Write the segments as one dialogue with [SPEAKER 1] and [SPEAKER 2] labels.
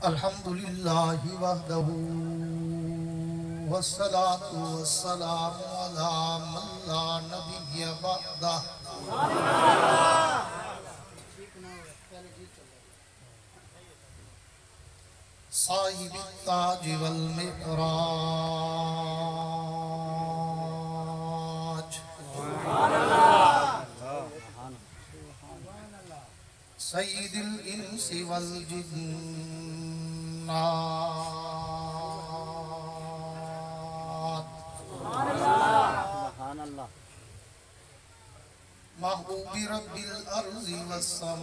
[SPEAKER 1] अल्हम्दुलिल्लाहि वहदहू वस्सलातु वस्सलामु अला मन ला नबिय्य बअदह। साहिबि ताज वल मिअराज सय्यिदिल इंसी वल जिन्नात महबूबि रब्बिल अर्ज़ि वस्समावात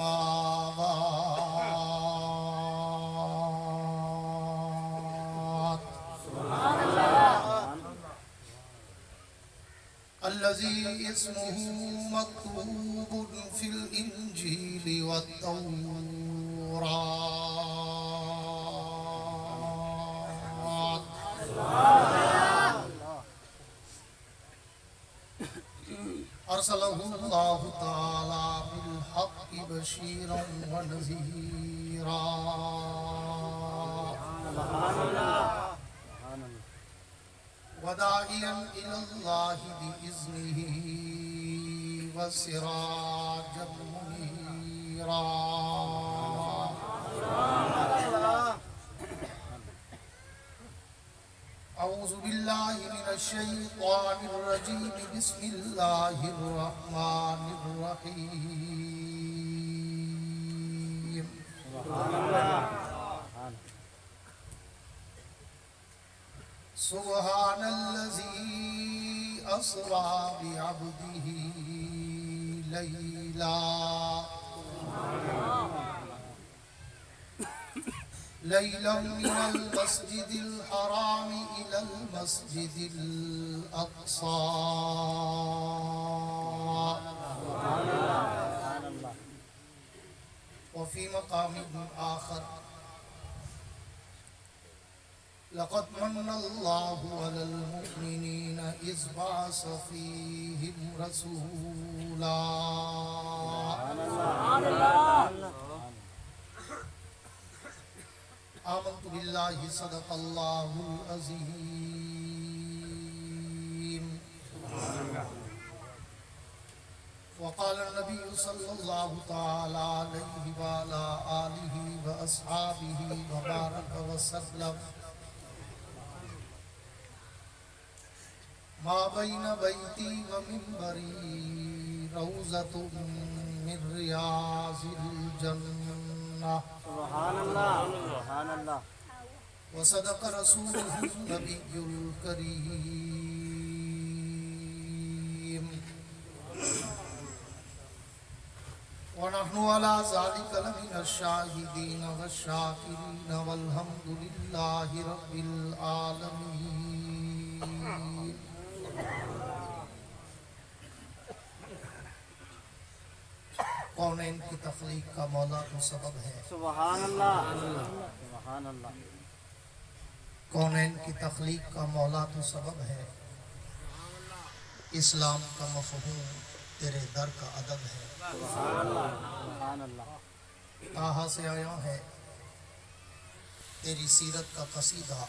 [SPEAKER 1] अल्लज़ी इस्मुहु मक्तूबुन फिल इंजीलि वत्तौरात अरसलहुल्लाहु तआला बिल हक़्क़ि बशीरन व नज़ीरा वदाइयन इलल्लाहि बिइज़्निही व सिराजम मुनीरा। अऊज़ु बिल्लाहि मिनश शैतानिर रजीम बिस्मिल्लाहिर रहमानिर रहीम। सुब्हानल्लज़ी अस्रा बिअब्दिही लैला लैलन मिनल मस्जिदिल हराम इलल मस्जिदिल अक़सा व फ़ी मक़ामिन आख़र लक़द मन्नल्लाहु अलल मुमिनीन इज़ बअस फ़ीहिम रसूला आमन्तु बिल्लाहि सदक़ल्लाहुल अज़ीम। वक़ाल नबिय्यु सल्लल्लाहु तआला अलैहि व अला आलिहि व अस्हाबिहि व बारक व सल्लम मा बैन बैती व मिंबरी रौज़तुम मिन रियाज़िल जन्नह। व सदक़ रसूलुहु नबियुल करीम व नहनु अला ज़ालिका लमिनश शाहिदीन वश्शाकिरीन वल्हम्दुलिल्लाहि रब्बिल आलमीन। कौनैन की तख्लीक का मौला तो सबब है। सुभान अल्लाह सुभान अल्लाह। कौनैन की तख्लीक का मौला तो सबब है। इस्लाम का मफ़हूम तेरे दर का अदब है। सुभान अल्लाह। ताहा से आया है तेरी सीरत का कसीदा।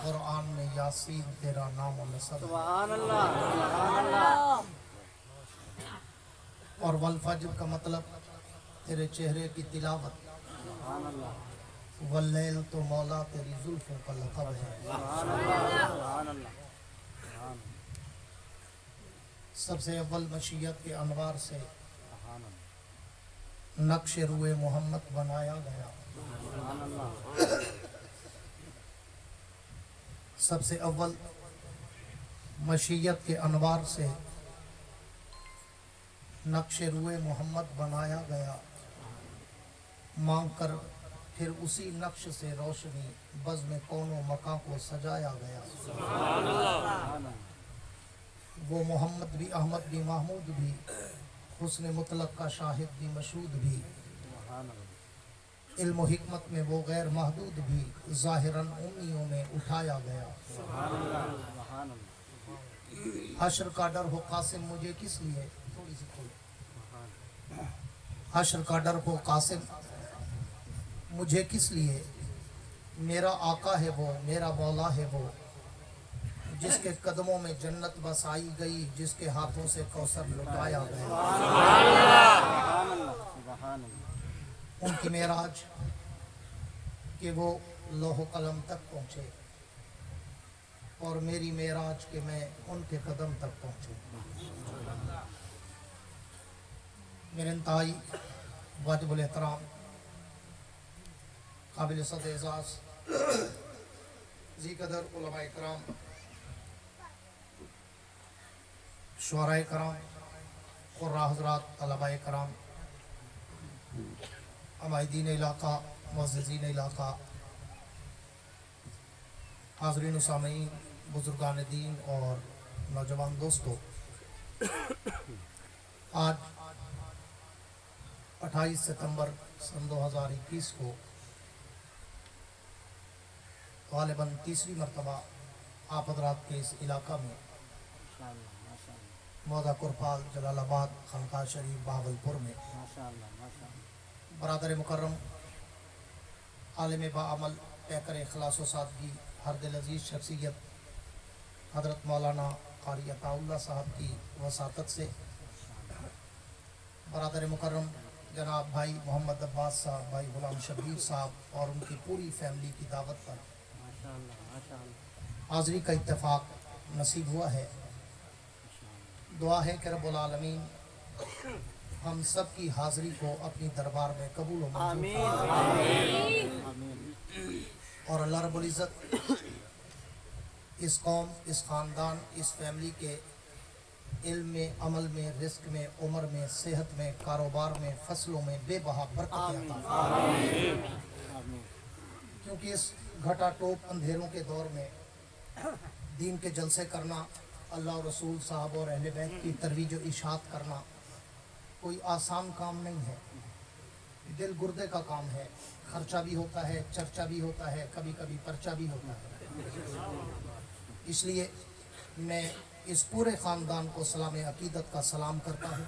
[SPEAKER 1] कुरान में यासीन तेरा नाम और नसब। सुभान अल्लाह सुभान अल्लाह। और वल फज्र का मतलब तेरे चेहरे की तिलावत। सुभान अल्लाह। वल्लैल तो मौला तेरी जुल्फों का लक़ब है। सुभान अल्लाह। सबसे अव्वल मशीयत के अनवार से नक्श रुए मोहम्मद बनाया गया। सबसे अव्वल मशीयत के अनवार से नक्श रुए मोहम्मद बनाया गया। मांग कर फिर उसी नक्श से रोशनी बज़्म कौनो मकां को सजाया गया। वो मोहम्मद भी अहमद भी महमूद भी हुस्न मुतलक का शाहिद भी मशहूद भी इल्म व हिकमत में वो गैर महदूद भी ज़ाहिरन उम्मियों में उठाया गया। हश्र का डर हो कासिम मुझे किस लिए, थोड़ी सी खोलो। हश्र का डर हो कासिम मुझे किस लिए, मेरा आका है वो, मेरा मौला है वो, जिसके कदमों में जन्नत बस आई गई, जिसके हाथों से कौसर लुटाया गया। उनकी मेराज कि वो लोहो कलम तक पहुँचे और मेरी मेराज के मैं उनके कदम तक पहुँचूँ। मेरे इंतहाई वाजिबुल एहतराम काबिल सद एजाज़ जी कदर उलमाए कराम, शुअराए कराम, क़ुर्रा हज़रात, तलबाए कराम, अमायदीन इलाक़ा, मुअज़्ज़िज़ीन इलाक़ा, हाज़रीन व सामीन, बुज़ुर्गान दीन और नौजवान दोस्तों, आज 28 सितंबर सन 2021 को ग़ालिबन तीसरी मरतबा आप हज़रात के इस इलाक़ा में मौदा कुरपाल जलालाबाद खानकाह शरीफ बहावलपुर में बरादर मुकर्रम आलिम बाअमल पैकर इखलास व सादगी हर दिल अजीज़ शख्सियत हज़रत मौलाना क़ारी अताउल्लाह साहब की वसातत से बरादर मुकर्रम जनाब भाई मोहम्मद अब्बास साहब, भाई गुलाम शबीर साहब और उनकी पूरी फैमिली की दावत पर हाज़री का इत्तेफाक नसीब हुआ है। दुआ है कि रब्बुल आलमीन हम सब की हाज़री को अपनी दरबार में कबूल और अल्लाह रब्बुल इज़्ज़त इस कौम, इस ख़ानदान, इस फैमिली के इल्म में, अमल में, रिज़्क़ में, उम्र में, सेहत में, कारोबार में, फसलों में बेबहा बरकत अता फरमाए। क्योंकि इस घटा टोप अंधेरों के दौर में दीन के जलसे करना, अल्लाह और रसूल साहब और अहले बैत की तरवीज व इशाअत करना कोई आसान काम नहीं है। दिल गुर्दे का काम है, खर्चा भी होता है, चर्चा भी होता है, कभी कभी पर्चा भी होता है। इसलिए मैं इस पूरे ख़ानदान को सलाम अकीदत का सलाम करता हूँ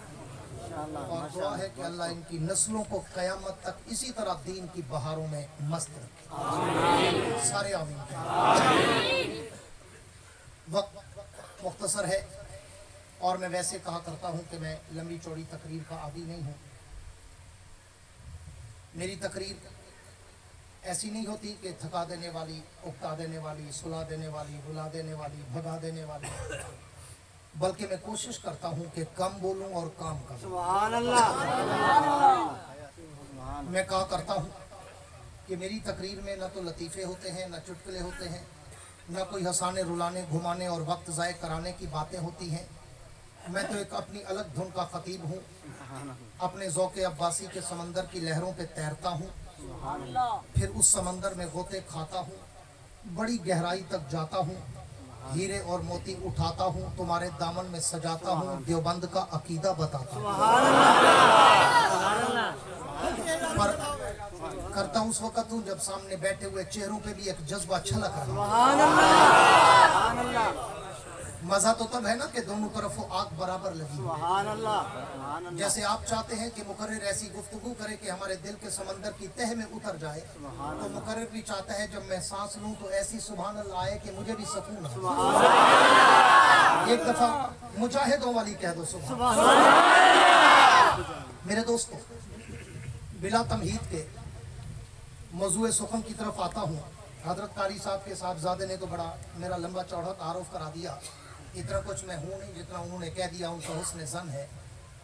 [SPEAKER 1] और दुआ है कि अल्लाह इनकी नस्लों को क़यामत तक इसी तरह दीन की बहारों में मस्त रखे। सारे आमीन। वक्त मुख्तसर है और मैं वैसे कहा करता हूँ कि मैं लंबी चौड़ी तकरीर का आदी नहीं हूँ। मेरी तकरीर ऐसी नहीं होती कि थका देने वाली, उकता देने वाली, सुला देने वाली, रुला देने वाली, भगा देने वाली, बल्कि मैं कोशिश करता हूँ कि कम बोलूँ और काम करूँ। सुभान अल्लाह। मैं कहा करता हूँ कि मेरी तकरीर में न तो लतीफ़े होते हैं, न चुटकुले होते हैं, न कोई हंसाने, रुलाने, घुमाने और वक्त ज़ाय कराने की बातें होती हैं। मैं तो एक अपनी अलग धुन का ख़तीब हूँ। अपने ज़ौक़ अब्बासी के समंदर की लहरों पे तैरता हूँ, फिर उस समंदर में गोते खाता हूँ, बड़ी गहराई तक जाता हूँ, हीरे और मोती उठाता हूँ, तुम्हारे दामन में सजाता हूँ, देवबंद का अकीदा बताता हूँ। पर करता उस वक़्त हूँ जब सामने बैठे हुए चेहरों पे भी एक जज्बा छलक रहा है। मज़ा तो तब है ना कि दोनों तरफ आग बराबर लगी। जैसे आप चाहते हैं कि मुकर्रिर ऐसी गुफ्तगू करे कि हमारे दिल के समंदर की तह में उतर जाए, तो मुकर्रिर भी चाहता है जब मैं सांस लूं तो ऐसी सुभान अल्लाह आए कि मुझे भी सुकून हो। एक दफा मुजाहिदों वाली कह दो सुभान। मेरे दोस्तों, बिला तमहीद के मौजूए सुखन की तरफ आता हूँ। हजरत कारी साहब के साहबजादे ने तो बड़ा मेरा लंबा चौड़ा तारुफ करा दिया। इतना कुछ मैं हूँ नहीं जितना उन्होंने कह दिया। उनका हुस्न ज़न है,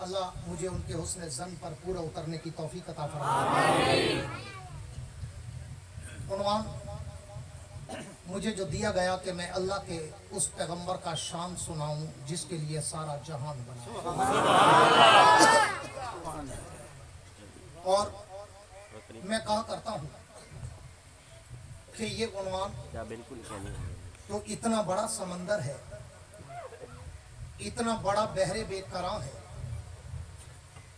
[SPEAKER 1] अल्लाह मुझे उनके हुस्न ज़न पर पूरा उतरने की तौफीक अता फरमाए। उन्वान मुझे जो दिया गया कि मैं अल्लाह के उस पैगंबर का शान सुनाऊं जिसके लिए सारा जहान बना। और मैं कहा करता हूँ कि ये उन्वान तो इतना बड़ा समंदर है, इतना बड़ा बहरे बेकरां है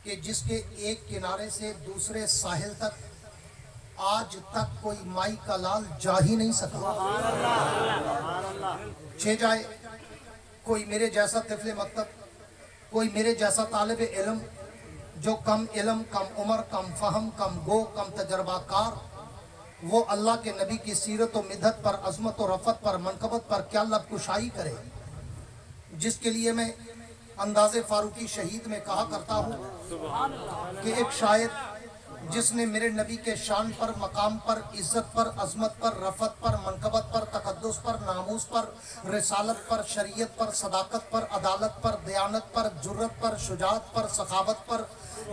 [SPEAKER 1] कि जिसके एक किनारे से दूसरे साहिल तक आज तक कोई माई का लाल जा ही नहीं सका। छे जाए कोई मेरे जैसा तिफले मकतब, कोई मेरे जैसा तालिब इल्म जो कम इल्म, कम उम्र, कम फहम, कम गो, कम तजर्बाकार वो अल्लाह के नबी की सीरत व मिदत पर, अजमत व रफत पर, मनकबत पर क्या लब कुशाई करे, जिसके लिए मैं अंदाज़े फारूकी शहीद में कहा करता हूँ कि एक शायर जिसने मेरे नबी के शान पर, मकाम पर, इज्जत पर, अजमत पर, रफत पर, मनकबत पर, तकद्दुस पर, नामूस पर, रिसालत पर, शरीयत पर, सदाकत पर, अदालत पर, दयानत पर, जुर्रत पर, शुजाअत पर, सखावत पर,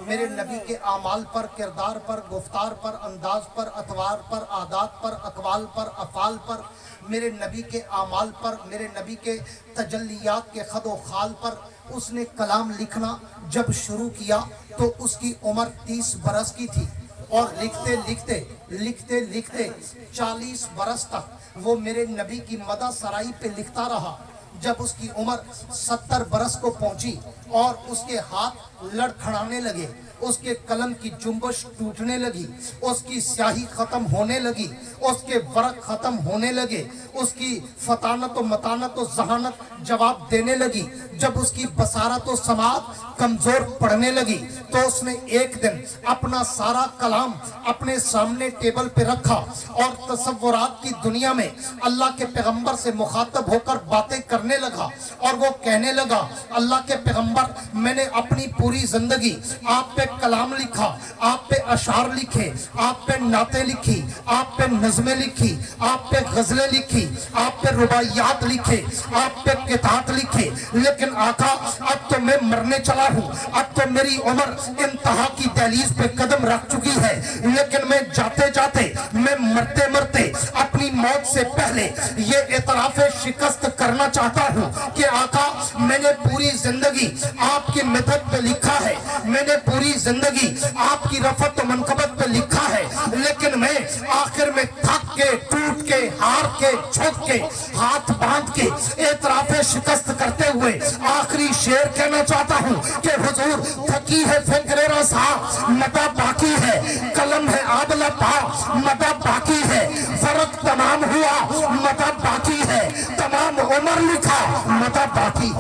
[SPEAKER 1] मेरे नबी के आमाल पर, किरदार पर, गुफ्तार पर, अंदाज पर, अतवार पर, आदात पर, अकवाल पर, अफ़ाल पर, मेरे नबी के आमाल पर, मेरे नबी के तजल्लियात के खदो खाल पर उसने कलाम लिखना जब शुरू किया तो उसकी उम्र 30 बरस की थी और लिखते लिखते लिखते लिखते 40 बरस तक वो मेरे नबी की मदा सराई पे लिखता रहा। जब उसकी उम्र 70 बरस को पहुंची और उसके हाथ लड़खड़ाने लगे, उसके कलम की जुम्बश टूटने लगी, उसकी स्याही खत्म होने लगी, उसके वर्क खत्म होने लगे, उसकी फतानत व मतानत व जहानत जवाब देने लगी, जब उसकी बसारत व समात कमजोर पड़ने लगी तो उसने एक दिन अपना सारा कलाम अपने सामने टेबल पे रखा और तसव्वुरात की दुनिया में अल्लाह के पैगंबर से मुखातब होकर बातें करने लगा और वो कहने लगा, अल्लाह के पैगंबर, मैंने अपनी पूरी जिंदगी आप पे कलाम लिखा, आप पे अशार लिखे, आप पे नाते लिखी, आप पे नज़में लिखी, आप पे गजलें लिखी, आप पे रुबाइयात लिखे, आप पे किताब लिखे, लेकिन आका अब तो मैं मरने चला हूँ, अब तो मेरी उम्र इंतहा की दहलीज पे कदम रख चुकी है, लेकिन मैं जाते जाते, मैं मरते मरते अपनी मौत से पहले ये एतराफ़ शिकस्त करना चाहता हूँ कि आका मैंने पूरी जिंदगी आपकी मिदत पे लिखा है, मैंने पूरी जिंदगी आपकी रफत व मनकबत पे लिखा है, लेकिन मैं आखिर में थक के, टूट के, हार के, झुक के, हाथ बांध के एतराफ़ शिकस्त करते हुए आखिरी शेर कहना चाहता हूँ कि हुजूर थकी है फिक्र रज़ा मदा बाकी है, कलम है आबला पा मदा बाकी है, फर्क तमाम हुआ मदा बाकी है, तमाम उम्र लिखा मदा बाकी।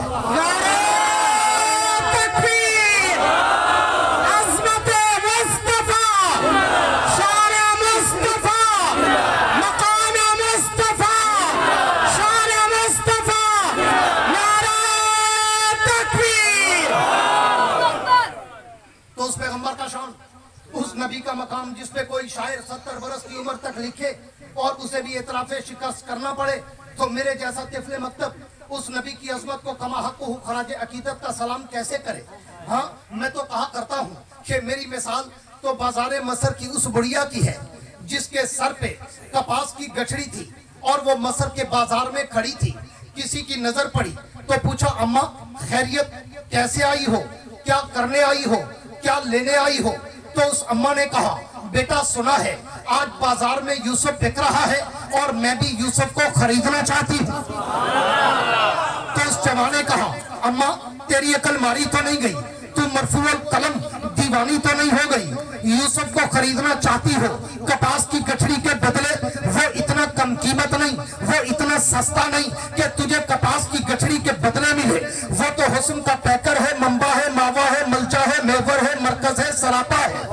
[SPEAKER 1] उस नबी का मकाम जिस पे कोई शायर 70 बरस की उम्र तक लिखे और उसे भी एतराफ़े शिकस्त करना पड़े, तो मेरे जैसा तिफले मकतब उस नबी की अजमत को कमा हक़्क़ुहु खराज अकीदत का सलाम कैसे करे। हाँ, मैं तो कहा करता हूँ कि मेरी मिसाल तो बाजार मसर की उस बुढ़िया की है जिसके सर पे कपास की गठड़ी थी और वो मसर के बाजार में खड़ी थी। किसी की नजर पड़ी तो पूछा, अम्मा खैरियत, कैसे आई हो, क्या करने आई हो, क्या लेने आई हो? तो उस अम्मा ने कहा, बेटा सुना है आज बाजार में यूसुफ बिक रहा है और मैं भी यूसुफ को खरीदना चाहती हूँ। तो उस जवान ने कहा, अम्मा तेरी अकल मारी तो नहीं गई, तू मरफूल कलम दीवानी तो नहीं हो गई, यूसुफ को खरीदना चाहती हो, कपास की गठड़ी के बदले वो इतना कम कीमत नहीं, वो इतना सस्ता नहीं कि तुझे कपास की गठड़ी के बदले मिले, वो तो हुस्न का पैकर है, मंबा है, मावा है, मलचा है, मेवर है, मरकज है, सरापा है,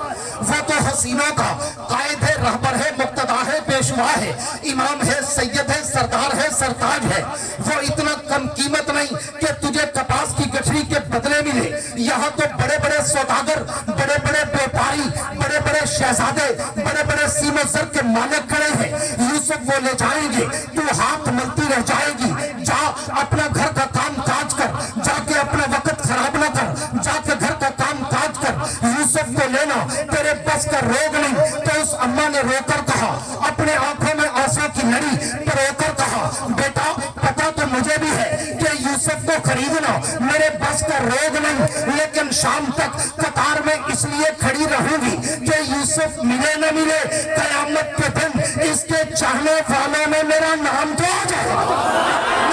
[SPEAKER 1] वो तो हसीनों का कायद है, रहबर है, मुक्तदा है, पेशवा है, इमाम है, सैयद है, सरदार है, सरताज है, वो इतना कम कीमत नहीं कि तुझे कपास की गठड़ी के बदले मिले। यहाँ तो बड़े बड़े सौदागर, बड़े बड़े व्यापारी, बड़े बड़े शहजादे, बड़े बड़े सीमो सर के मालिक खड़े हैं, यूसुफ वो ले जाएंगे, तू हाथ मलती रह जाएगी। जा अपना घर का काम काज कर, जाके अपना वक्त खराब ना कर, जाके घर का काम काज कर, यूसुफ को लेना तेरे बस का रोग नहीं। तो उस अम्मा ने रोकर कहा, अपने आंखों में आंसू की लड़ी पर रोकर कहा, बेटा पता तो मुझे भी है कि यूसुफ को खरीदना मेरे बस का रोग नहीं, लेकिन शाम तक कतार में इसलिए खड़ी रहूंगी कि यूसुफ मिले न मिले, कयामत के दिन इसके चाहने वालों में मेरा नाम तो आ जाए।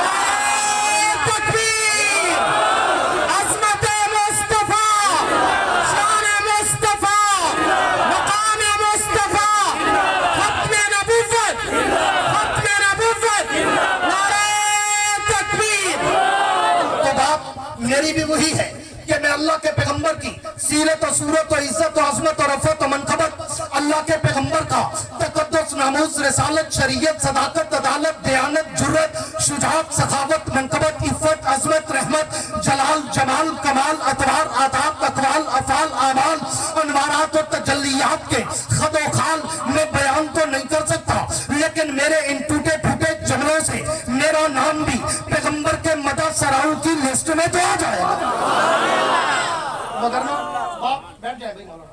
[SPEAKER 1] मेरी भी वही है कि मैं अल्लाह के पैगंबर की सीरत और सूरत और इज्जत और अजमत और रफत और मनकबत, अल्लाह के पैगंबर का तकद्दुस नाम नमूज, रसालत, शरीयत, सदाकत, अदालत, दयानत, जुर्रत, शुजात, सखावत, मनकबत, इफ़्फ़त, अज़मत, रहमत, जलाल, जमाल, कमाल, अतवार, आदाब, अक़वाल, अफ़ाल, आमाल, अनवारात और तजल्लियात के खदो खाल मैं बयान तो नहीं कर सकता, लेकिन मेरे इन टूटे फूटे जमलों से मेरा नाम भी पैगंबर के मदद सराउ की लिस्ट में तो आ जाएगा। मगर ना बात बैठ जाए भाई मौलाना,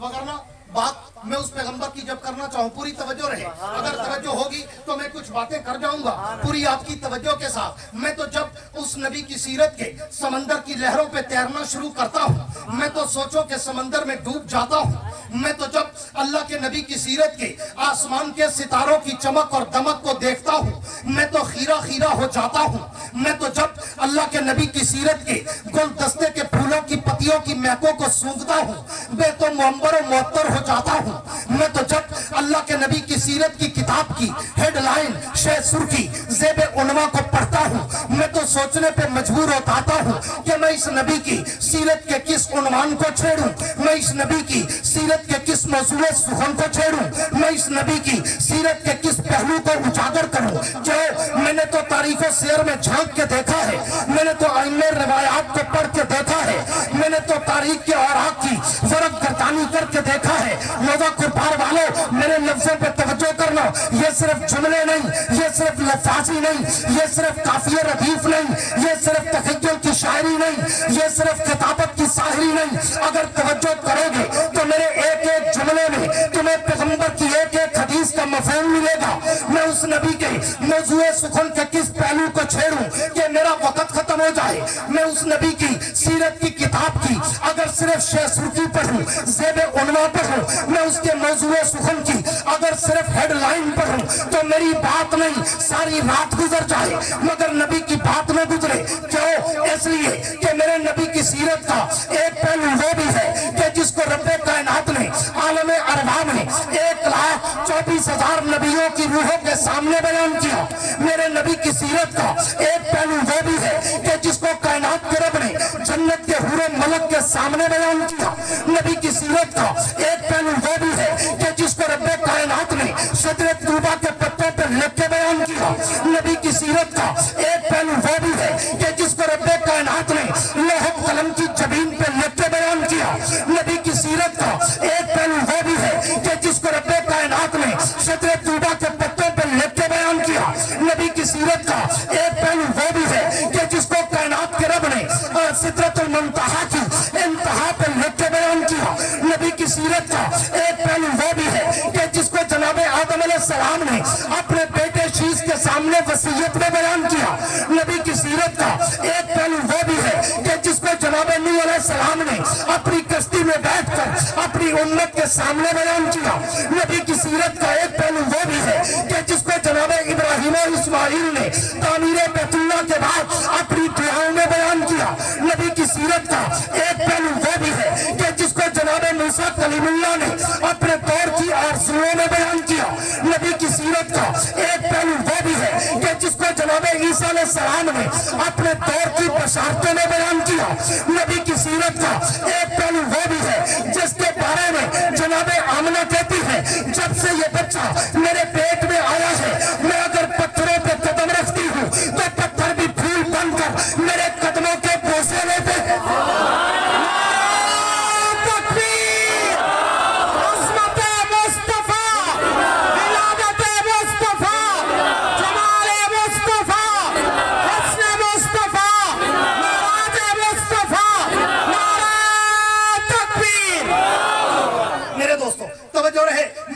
[SPEAKER 1] मगर ना बात मैं उस पैगंबर की जब करना चाहूँ पूरी तवज्जो रहे, अगर तवज्जो होगी तो मैं कुछ बातें कर जाऊंगा पूरी आपकी तवज्जो के साथ। मैं तो जब उस नबी की सीरत के समंदर की लहरों पे तैरना शुरू करता हूँ, मैं तो सोचो के समंदर में डूब जाता हूँ। मैं तो जब अल्लाह के नबी की सीरत के आसमान के सितारों की चमक और दमक को देखता हूँ, मैं तो खीरा खीरा हो जाता हूँ। मैं तो जब अल्लाह के नबी की सीरत के गुलदस्ते के फूलों की पत्तियों की महकों को सूंघता हूँ, मैं तो मुअम्बर और मुअत्तर हो जाता हूँ। मैं तो जब अल्लाह के नबी की सीरत की किताब की हेडलाइन, शे सुर्खी, ज़ेबे उन्वा को पढ़ता हूँ, मैं तो सोचने पे मजबूर हो जाता हूँ कि मैं इस नबी की सीरत के किस उन्वान को छेड़ूं, मैं इस नबी की सीरत के किस मौजूए सुखन को छेड़ूं, मैं इस नबी की सीरत के किस पहलू को उजागर करूं। जो मैंने तो तारीखों शेर में झांक के देखा है, मैंने तो आइने रिवायात को पढ़ के देखा है, मैंने तो तारीख के औराक की ज़रब गर्दानी करके देखा है। लोगा कुरबार वालों, मेरे लफ्जों पे तवज्जो करना, ये सिर्फ जुमले नहीं, ये सिर्फ लफ्ज़ी नहीं, ये सिर्फ काफिया रदीफ नहीं, ये सिर्फ तखय्युल की शायरी नहीं, ये सिर्फ किताबत की शायरी नहीं। अगर तवज्जो करोगे तो मेरे एक एक जुमले में तुम्हें पैगंबर की एक एक हदीस का मफ़हूम मिलेगा। मैं उस नबी के मौजूए सुखन के किस पहलू को छेड़ूं कि मेरा वक्त खत्म हो जाए। मैं उस नबी की सीरत की किताब की अगर सिर्फ शे सुर्खी पढ़ूं, ज़ेबे उन्वा पढ़ूं, मैं उसके मौजूए सुखन की अगर सिर्फ हेडलाइन पढ़ूं तो मेरी बात नहीं सारी रात गुजर जाए, मगर नबी की बात न गुजरे। क्यों? इसलिए कि मेरे नबी की सीरत का एक पहलू वो भी है कि जिसको रब्बे कायनात ने आलमे अरबा में 1,24,000 नबियों की रूहों के सामने बयान किया। मेरे नबी की सीरत का एक पहलू वो भी है कि जिसको कायनात के रब ने जन्नत के हुरे मलक के सामने बयान किया। नबी की सीरत का एक पहलू वो भी है कि जिसको रब्बे कायनात ने शजरे तूबा के पत्तों पर लिख के बयान किया। नबी की सीरत का एक पहलू वो भी है कि जिसको रब्बे कायनात ने लौह कलम की जबीन पे लिख के बयान किया। नबी की सीरत का एक पहलू वो भी है कि जिसको रब्बे कायनात ने शजरे तूबा के पत्तों पर लिख के बयान किया। नबी की सीरत का एक पहलू वो भी है कि जिसको कायनात के रब ने सिदरतुल मुंतहा की इंतहा पे लिख के बयान किया। नबी की सीरत का एक पहलू वो भी है कि जिसको जनाबे आदम अलैहिस्सलाम ने अपने बेटे शीश के सामने वसीयत में बयान किया। नबी की सीरत का एक पहलू वो भी है कि जिसको जनाबे नूह अलैहिस्सलाम ने अपनी कश्ती में बैठकर अपनी उम्मत के सामने बयान किया। नबी की सीरत का एक पहलू वो भी है कि जिसको जनाबे इब्राहिम और इस्माइल ने तामीरे बैतुल्लाह के बाद अपनी दुआओं में बयान किया। नबी की सीरत का एक पहलू वो भी है कि जिसको जनाबे मूसा कलीमुल्लाह ने अपने दौर की आरज़ुओं में बयान किया। नबी की सीरत का एक पहलू वो भी है कि जिसको जनाबे ईसा अलैहिस्सलाम ने अपने दौर की बशारतों में बयान किया। नबी की सीरत का एक पहलू वो भी है जिसके बारे में जनाबे आमना कहती है, जब से ये बच्चा मेरे पेट में आया है, मैं अगर पत्थरों पे कदम रखती हूँ तो पत्थर भी फूल बनकर मेरे कदमों के बोसे लेते हैं।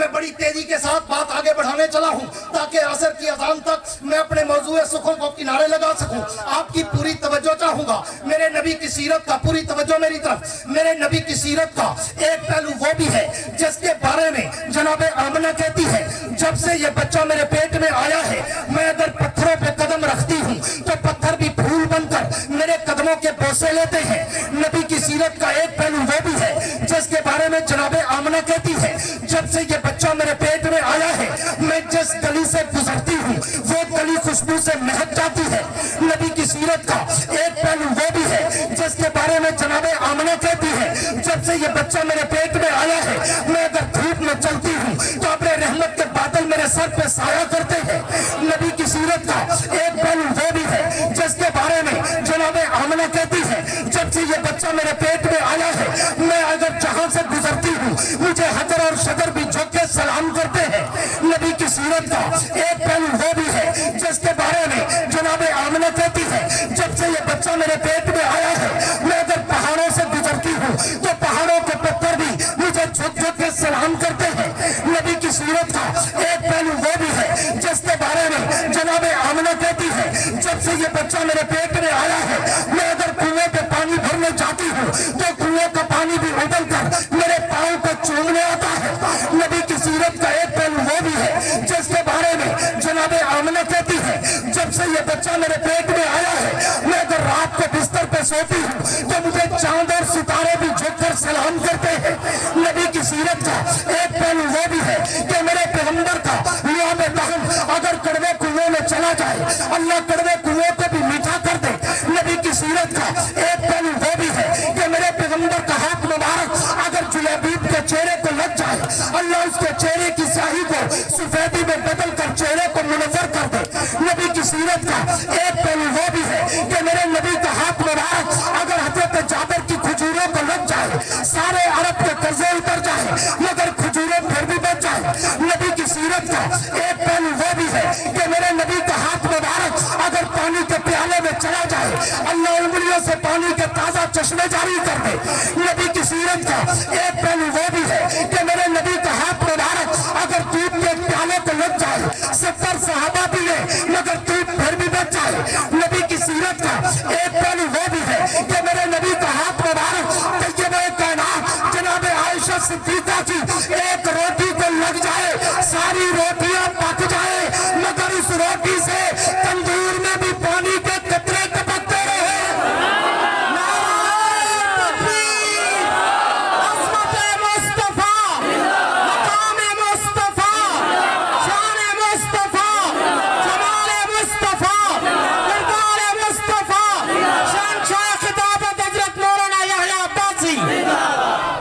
[SPEAKER 1] बड़ी तेजी के साथ बात आगे बढ़ाने चला हूं ताकि असर की अजान तक मैं अपने मौजूए सुखों को किनारे लगा सकूं। आपकी पूरी तवज्जो चाहूंगा मेरे नबी की सीरत का, पूरी तवज्जो मेरी तरफ। मेरे नबी की सीरत का एक पहलू वो भी है जिसके बारे में जनाबे आमना कहती है, जब से ये बच्चा मेरे पेट में आया है, मैं अगर पत्थरों पे कदम रखती हूँ तो पत्थर भी फूल बनकर मेरे कदमों के बोसे लेते हैं। नबी की सीरत का एक पहलू वो भी है जिसके बारे में जनाबे आमना कहती है, जब से ये बच्चा मेरे पेट में आया है, मैं जिस गली से गुजरती हूँ वो गली खुशबू से महक जाती है। नबी की सीरत का एक पहलू वो भी है जिसके बारे में जनाबे आमना कहती है, जब से ये बच्चा मेरे पेट में आया है, मैं अगर धूप में चलती हूँ तो अपने रहमत के बादल मेरे
[SPEAKER 2] मेरे सर पे साया करते हैं। नबी की सीरत का एक पहलू वो भी है जिसके बारे में जनाब आमना कहती है, जब से ये बच्चा मेरे पेट में आया है, मैं अगर जहां से गुजरती हूँ मुझे हजर और शजर भी झुक के सलाम करते हैं। नबी की सीरत का एक पहलू वो भी है जिसके बारे में जनाब आमना कहती है, जब से ये बच्चा मेरे पेट में आया है, मैं अगर पहाड़ों से गुजरती हूँ तो पहाड़ों के पत्थर भी मुझे झुक झुक के सलाम करते हैं। नबी की सीरत का एक पहलू वो भी है जिसके बारे में जनाब आमना कहती है, जब से ये बच्चा मेरे पेट में आया है, मैं अगर कुएं पे पानी भरने जाती हूँ तो कुएं का पानी भी उबल कर मेरे पाँव को चूमने आता है। नबी की सीरत का एक पहलू वो भी है जिसके बारे में जनाब आमना कहती है, जब से ये बच्चा मेरे पेट में आया है, मैं अगर रात को बिस्तर पे सोती हूँ तो मुझे चांद और सितारे भी झुककर सलाम करते हैं। नबी की सीरत का एक पहलू वो भी है कि मेरे पैगंबर का नियाम दहन अगर कड़वे कुएं में चला जाए, अल्लाह कड़वे कुएं को भी मीठा कर दे। नबी की सीरत का एक पहलू वो भी है कि मेरे पैगंबर का हाथ मुबारक अगर जुलैबीब के चेहरे को लग जाए, अल्लाह उसके चेहरे की स्याही को सफेदी में बदल कर चेहरे को मुनव्वर कर दे। नबी की सीरत का एक पहलू वो भी है कि मेरे नबी का हाथ मुबारक अगर हजरत जाबिर की खजूरों को लग जाए, सारे अरब के कर्जे उतर जाए मगर खजूरें फिर भी बच जाए। नबी की सीरत का एक पहलू वो भी है कि मेरे नबी का हाथ मुबारक अगर पानी के प्याले में चला जाए, अल्लाह उंगलियों से पानी के ताजा चश्मे जारी कर दे। नबी की सीरत का एक पहलू वो भी है कि मेरे नबी का हाथ मुबारक अगर दूध के प्याले को लग जाए, 70 सहाबा भी ले मगर दूध फिर भी बच जाए। नबी की सीरत का एक पहलू वो भी है कि मेरे नबी का हाथ मुबारक तैयबे कायनात जनाब आयशा सिद्दीका की एक रोटी को लग जाए, सारी रोटियां पक जाए मगर उस रोटी से तंदूर में भी पानी के कतरे टपकते रहे।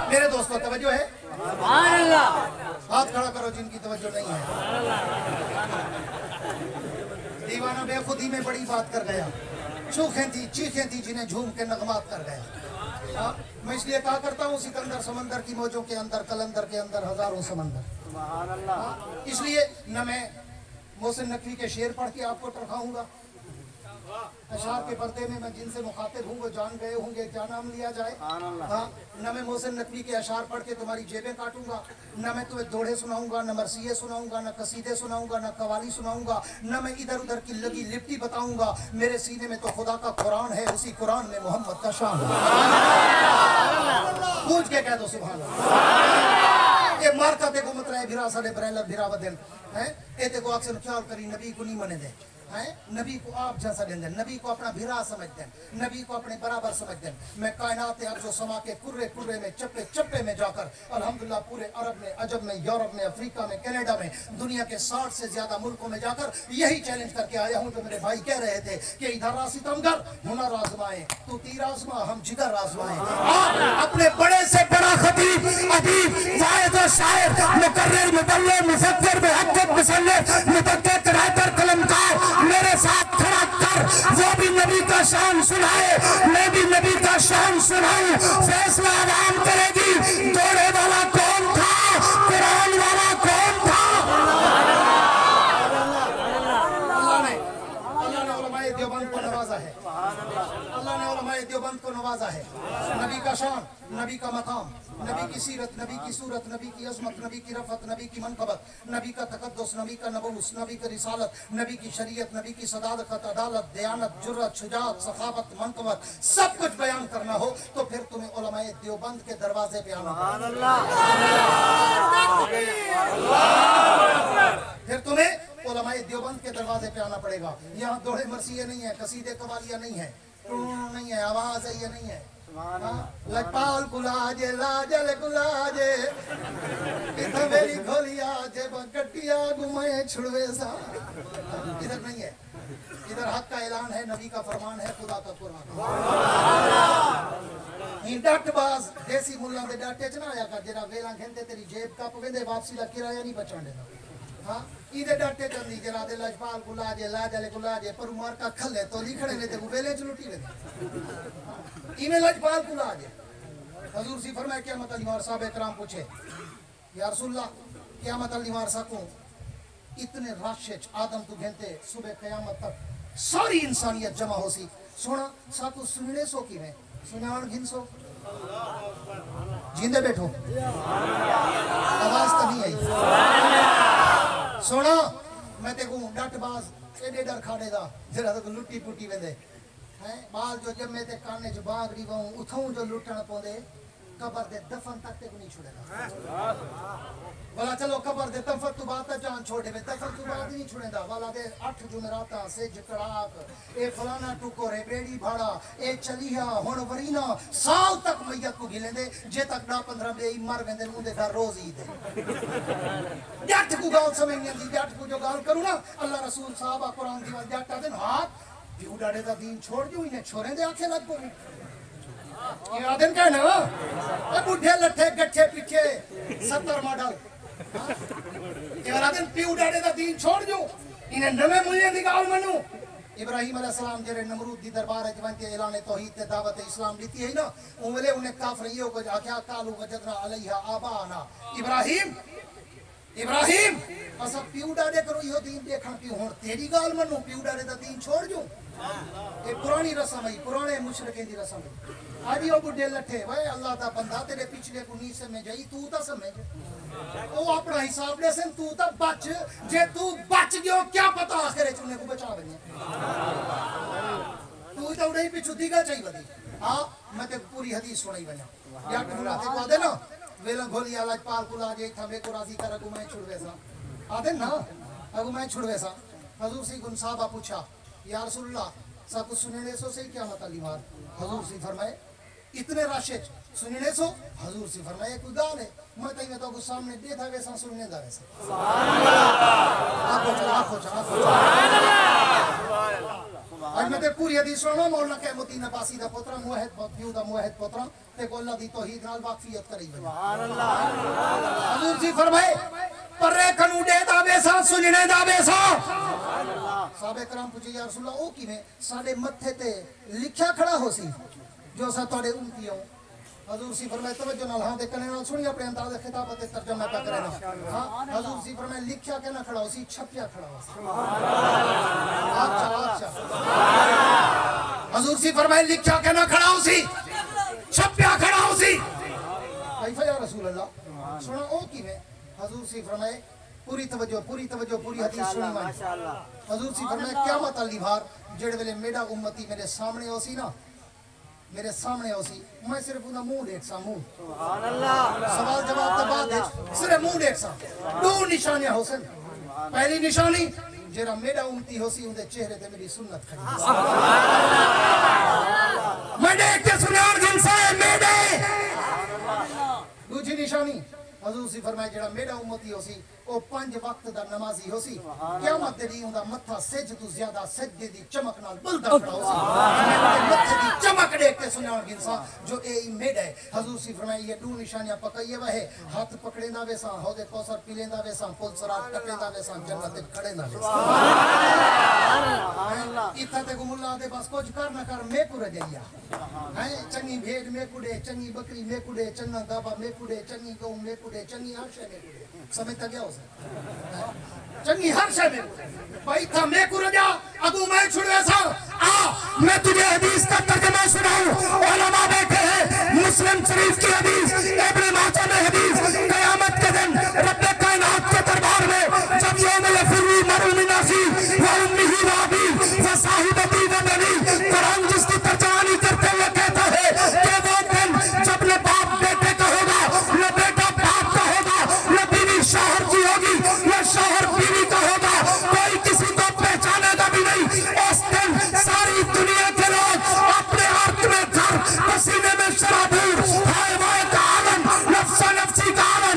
[SPEAKER 1] मेरे दोस्तों तवज्जो है, हाथ खड़ा करो जिनकी तवज्जो नहीं है। दीवाना बेखुदी में बड़ी बात कर गया, चूखें थी चीखें थी जिन्हें झूम के नगमात कर गया। मैं इसलिए कहा करता हूँ सिकंदर समंदर की मौजों के अंदर, कलंदर के अंदर हजारों समंदर। इसलिए न मैं मोहसिन नकवी के शेर पढ़ के आपको टरकाऊंगा, अशार के पर्दे में मैं जिनसे मुखातिब हूँ वो जान गए होंगे क्या नाम लिया जाए। हाँ, न मैं मोहसिन नकवी के अशार पढ़ के तुम्हारी जेबें काटूंगा, न मैं तुम्हें दोहे सुनाऊंगा, न मरसिये सुनाऊंगा, न कसीदे सुनाऊंगा, न कवाली सुनाऊंगा, न मैं इधर उधर की लगी लिपटी बताऊंगा। मेरे सीने में तो खुदा का कुरान है, उसी कुरान में मोहम्मद का शान है। पूछ के कह दो सुभान अल्लाह। ये मार्का देखो मत रहे भिरा साडे ब्रेलर भिरावदन है, ए देखो अक्सर ख्याल करी नबी को नहीं मने दे हैं, नबी को आप जैसा लेन दें, नबी को अपना भिरा समझ दें, नबी को अपने बराबर समझ दें। मैं कायनात अर्ज़ो समा के कुर्रे कुर्रे में चप्पे चप्पे में जाकर अल्हम्दुलिल्लाह पूरे अरब में, अजब में, यूरोप में, अफ्रीका में, कनाडा में, दुनिया के 60 से ज्यादा मुल्कों में जाकर यही चैलेंज करके आया हूँ। तो मेरे भाई कह रहे थे कि इधर सितमगर हुनर आजमाए, तू तीर आजमा हम जिगर आजमाए। अपने बड़े से बड़ा खतीब अदीब वाइद व शायर मुकर्रिर मुबल्लिग मुफक्किर मुहक्किक मुसन्निफ मुदक्किक राइटर कलमकार मेरे साथ खड़ा कर, वो भी नबी का शान सुनाए, मैं भी नबी का शान सुनाऊं। फैसला आवाम करेगी, दौड़े वाला कौन था, कुरान वाला कौन था। अल्लाह ने उलमाए देवबंद को नवाजा है, अल्लाह ने उलमाए देवबंद को नवाजा है। नबी का शान, नबी का मकाम, नबी की सीरत, नबी की सूरत, नबी की अजमत, नबी की रफत, नबी की मनकबत, नबी का तकद्दुस, नबी का नबूस, नबी की रिसालत, नबी की शरीयत, नबी की सदाकत, अदालत, दयानत, जुर्रत, शुजाअत, सखावत, मनकबत, सब कुछ बयान करना हो तो फिर तुम्हें उलमाए देवबंद के दरवाजे पे आना पड़ेगा। फिर तुम्हें उलमाए देवबंद के दरवाजे पे आना पड़ेगा। यहाँ दोहे मरसिये नहीं है, कसीदे कवालियाँ नहीं है, नहीं है, आवाज है ये नहीं है। लखपाल गुलाजे लाजल गुलाजे इधर मेरी खोलिया जे बकटिया घुमाए छुड़वे सा, इधर नहीं है। इधर हक का ऐलान है, नबी का फरमान है, खुदा का कुरान। ये डटबाज देसी मुल्ला दे डाटे च ना आया कर, जेरा वेला खेंदे तेरी जेब कप वेंदे वापसी दा किराया नहीं बचाने दा। हाँ इधे डाटे चंदी जरा दे लजपाल को लाजे लाजले को लाजे पर उमर का खले तो लिखने ने ते बेले च लुटी ले इने लजपाल को लाजे हजूर सी फरमाया क़यामत अली वार साहब इकराम पूछे या रसूलल्लाह क़यामत अली वार साको इतने राशे आदम तू घंटे सुबह क़यामत तक सारी इंसानियत जमा हो सी सोना साको सुनने सो की में सुनान घिन सो जिंदे बैठो आवाज तो नहीं आई सोना मैं ते को डटबाज एडे डर खाड़े दा जरा तो लुट्टी पुट्टी वेंदे हैं बाल जो जम्मे ते काने च बागड़ी वाऊं उथों जो लुटण पोंदे कबर दे दफन तक ते को नहीं छुड़ेगा वाला चलो कबर दे दफन तू बात जान छोड़े वे दफन तू बात नहीं छुड़ेंदा वाला दे 8 जुमेराता से जकड़ाक ए फलाना टुकोरे बेड़ी भाड़ा ए चलिया हुन वरीना साल तक मैयत को गिलेंदे जे तक 10-15 बे मर वेंदे मुंदे घर रोज ईद जट को गाल समझ नहीं आंदी जट को जो गाल करू ना अल्लाह रसूल साहब कुरान दी वाल जट आदन हाथ प्यूडाड़े दा दीन छोड़ जो इने छोरे दे आखे लग पो ये आदन का ना ए बुढ़े लट्ठे गट्ठे पीछे 70 मॉडल ये आदन प्यूडाड़े दा दीन छोड़ जो इने नवे मुल्ले दी गाल मनु इब्राहिम अलैहिस्सलाम जेरे नमरूद दी दरबार च वंते ऐलान तौहीद ते दावत इस्लाम दी है ना उवेले उन्हें काफर यो को आख्या कालू वजदना अलैहा आबाना इब्राहिम असा प्यूडाड़े करो यो दीन देखण की हुन तेरी गाल मनु प्यूडाड़े दा दीन छोड़ जो ये पुरानी रस्म है पुराने मुशरिकों की रस्म है आज यो बुढ़े लट्ठे भाई अल्लाह दा बंदा तेरे पिछले को नहीं समझ आई तू ता समझ ओ अपना हिसाब ले सन तू ता बच जे तू बच गयो क्या पता आखिर चुने को बचा बने तू तो उड़े पिछु दिगा चाहिए बदी हां मैं ते पूरी हदीस सुनाई बना या टुला ते को दे ना वेला गोली आलाज पाल कुला जे थमे को राजी कर को मैं छुड़वे सा आदे ना अगु मैं छुड़वे सा हजूर सी गुन साहब पूछा या रसूलल्लाह सब सुनने सो से क्या मत अली मार हजूर सी फरमाए इतने राशे सुनने सो हजूर सी फरमाए कोई गाल है मैं तई में तो को सामने दे था वैसा सुनने दा वैसा सुभान अल्लाह आखो चला सुभान अल्लाह आज मैं ते पूरी हदीस सुनो मौलाना के मुतीन अब्बासी दा पुत्र मुवहिद बक्यू दा मुवहिद पुत्र ते को अल्लाह दी तौहीद नाल वाकफियत करी सुभान अल्लाह हजूर सी फरमाए परे कनु दे दा वैसा सुनने दा वैसा साहब कराम पूछे या रसूलल्लाह ओ किवें साडे मथे ते लिखया खड़ा होसी जो सा तोड़े उम्मती हो हजूर सी फरमाए तवज्जो नाल हां दे कने नाल सुनी अपने अंदाज खिताब ते तर्जुमा पे करे ना हां हजूर सी फरमाए लिखया के ना खड़ा होसी छपया खड़ा होसी सुभान अल्लाह अच्छा हजूर सी फरमाए लिखया के ना खड़ा होसी छपया खड़ा होसी कैफा या रसूल अल्लाह सुनो ओ किवें हजूर सी फरमाए पूरी तवज्जो पूरी हदीस सुनी माशाअल्लाह हजूर सी फरमाए क़यामत अली बार जेड़े वेले मेरा उम्मती मेरे सामने होसी ना मेरे सामने होसी मैं सिर्फ उनका मुंह देख सा मुंह सुभान अल्लाह सवाल जवाब के बाद सिर्फ मुंह देख सा दो निशानियां होसन पहली निशानी जेरा मेरा उम्मती होसी उनके चेहरे ते मेरी सुन्नत खड़ी मैं देख के सुनार जिन से मेरे दूसरी निशानी हजूर सी फरमाए जेड़ा मेरा उम्मती होसी ओ 5 वक्त दा नमाजी होसी क़यामत दे दी उंदा मत्था सेज तू ज्यादा सजदे दी चमक नाल बुलंद खड़ा होसी मत्थे दी चमक देख के सुनाण गिनसा जो ए मेड है हजूर सी फरमाए ये दो निशानियां पकाइए वहे हाथ पकड़ेंदा वेसा हौदे कौसर पीलेंदा वेसा पुल सरात टपेंदा वेसा जन्नत ते खड़ेंदा वेसा सुभान अल्लाह इत्था ते गुमुल्ला दे बस कुछ कर ना कर मैं कुरे जइया है चंगी भेड़ में कुड़े चंगी बकरी में कुड़े चंगा गाबा में कुड़े चंगी गऊ में कुड़े चंगी हर शय में कुड़े समझ तक गया उसे चंगी हर शय में भाई था मैं कुरे जा अगू मैं छुड़वे सा आ मैं तुझे हदीस का तर्जुमा सुनाऊं उलमा बैठे हैं मुस्लिम शरीफ की हदीस इब्न माजा में हदीस क़यामत के दिन रब कायनात के दरबार में जब यौम यफिरु मरउ मिन अखी व उम्मिही व अबी व साहिबती व बनी कुरान जिसकी तर्जुमानी करते हुए कहता है कि वो दिन जब न बाप बेटे का होगा न बेटा बाप का होगा न बीवी शौहर की होगी न शौहर बीवी का होगा कोई किसी को पहचानेगा भी नहीं उस दिन सारी दुनिया के लोग अपने अर्थ में घर पसीने में शराबूर हाय वाय का आलम नफ्सा नफ्सी का आलम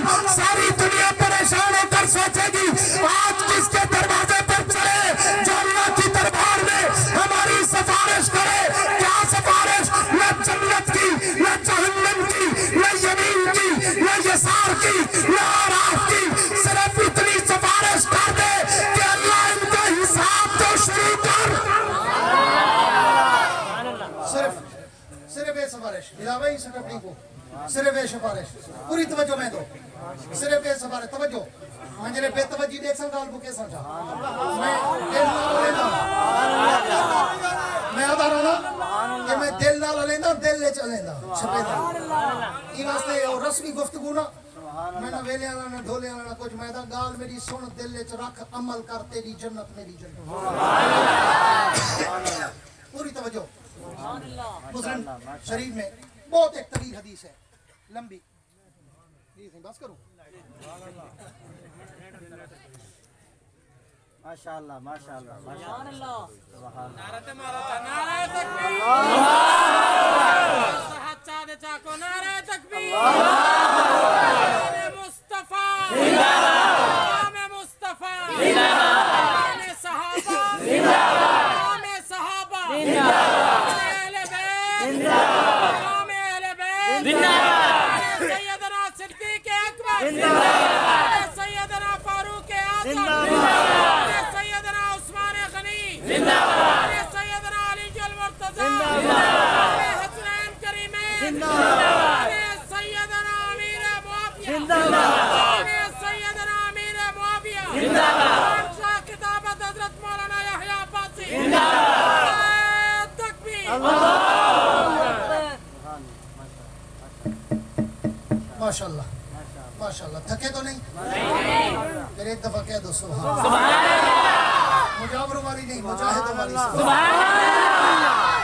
[SPEAKER 1] वही सिर्फ नहीं को सिर्फ ये सिफारिश पूरी तवज्जो में दो सिर्फ ये सिफारिश तवज्जो मंजरे बेतवज्जी देख सन गाल बुके समझा मैं दिल नाल लेंदा मैं आदा रहा कि मैं दिल नाल लेंदा दिल ले चलेंदा छपेदा ई वास्ते और रस्मी गुफ्तगू ना मैं ना वेले वाला ना ढोले वाला ना कुछ मैं दा गाल मेरी सुन दिल ले च रख अमल कर तेरी जन्नत मेरी जन्नत पूरी तवज्जो मुस्लिम शरीफ में बहुत एक तवील हदीस है लंबी बस करूं
[SPEAKER 3] माशाअल्लाह माशाअल्लाह माशाअल्लाह
[SPEAKER 4] नारे मारो नारे तकबीर साहब चादे चाको नारे तकबीर नारे मुस्तफा जिंदाबाद नारे मुस्तफा जिंदाबाद नारे सहाबा जिंदाबाद नारे सहाबा जिंदाबाद अहले बैत जिंदाबाद नारे अहले बैत जिंदाबाद सैयदना सिद्दीक अकबर जिंदाबाद सैयदना फारूक आजम जिंदाबाद सैयदना उस्मान गनी जिंदाबाद सैयदना अली अल मुर्तजा जिंदाबाद हसनैन करीमैन जिंदाबाद सैयदना अमीर मुआविया जिंदाबाद सैयदना अमीर मुआविया जिंदाबाद शाह किताबत हजरत मौलाना यहया अब्बासी जिंदाबाद तकबीर
[SPEAKER 1] माशाल्लाह माशाल्लाह थके तो नहीं फिर एक दफा कह दो सुभान मुजावरों वाली नहीं मुजाहिदों वाली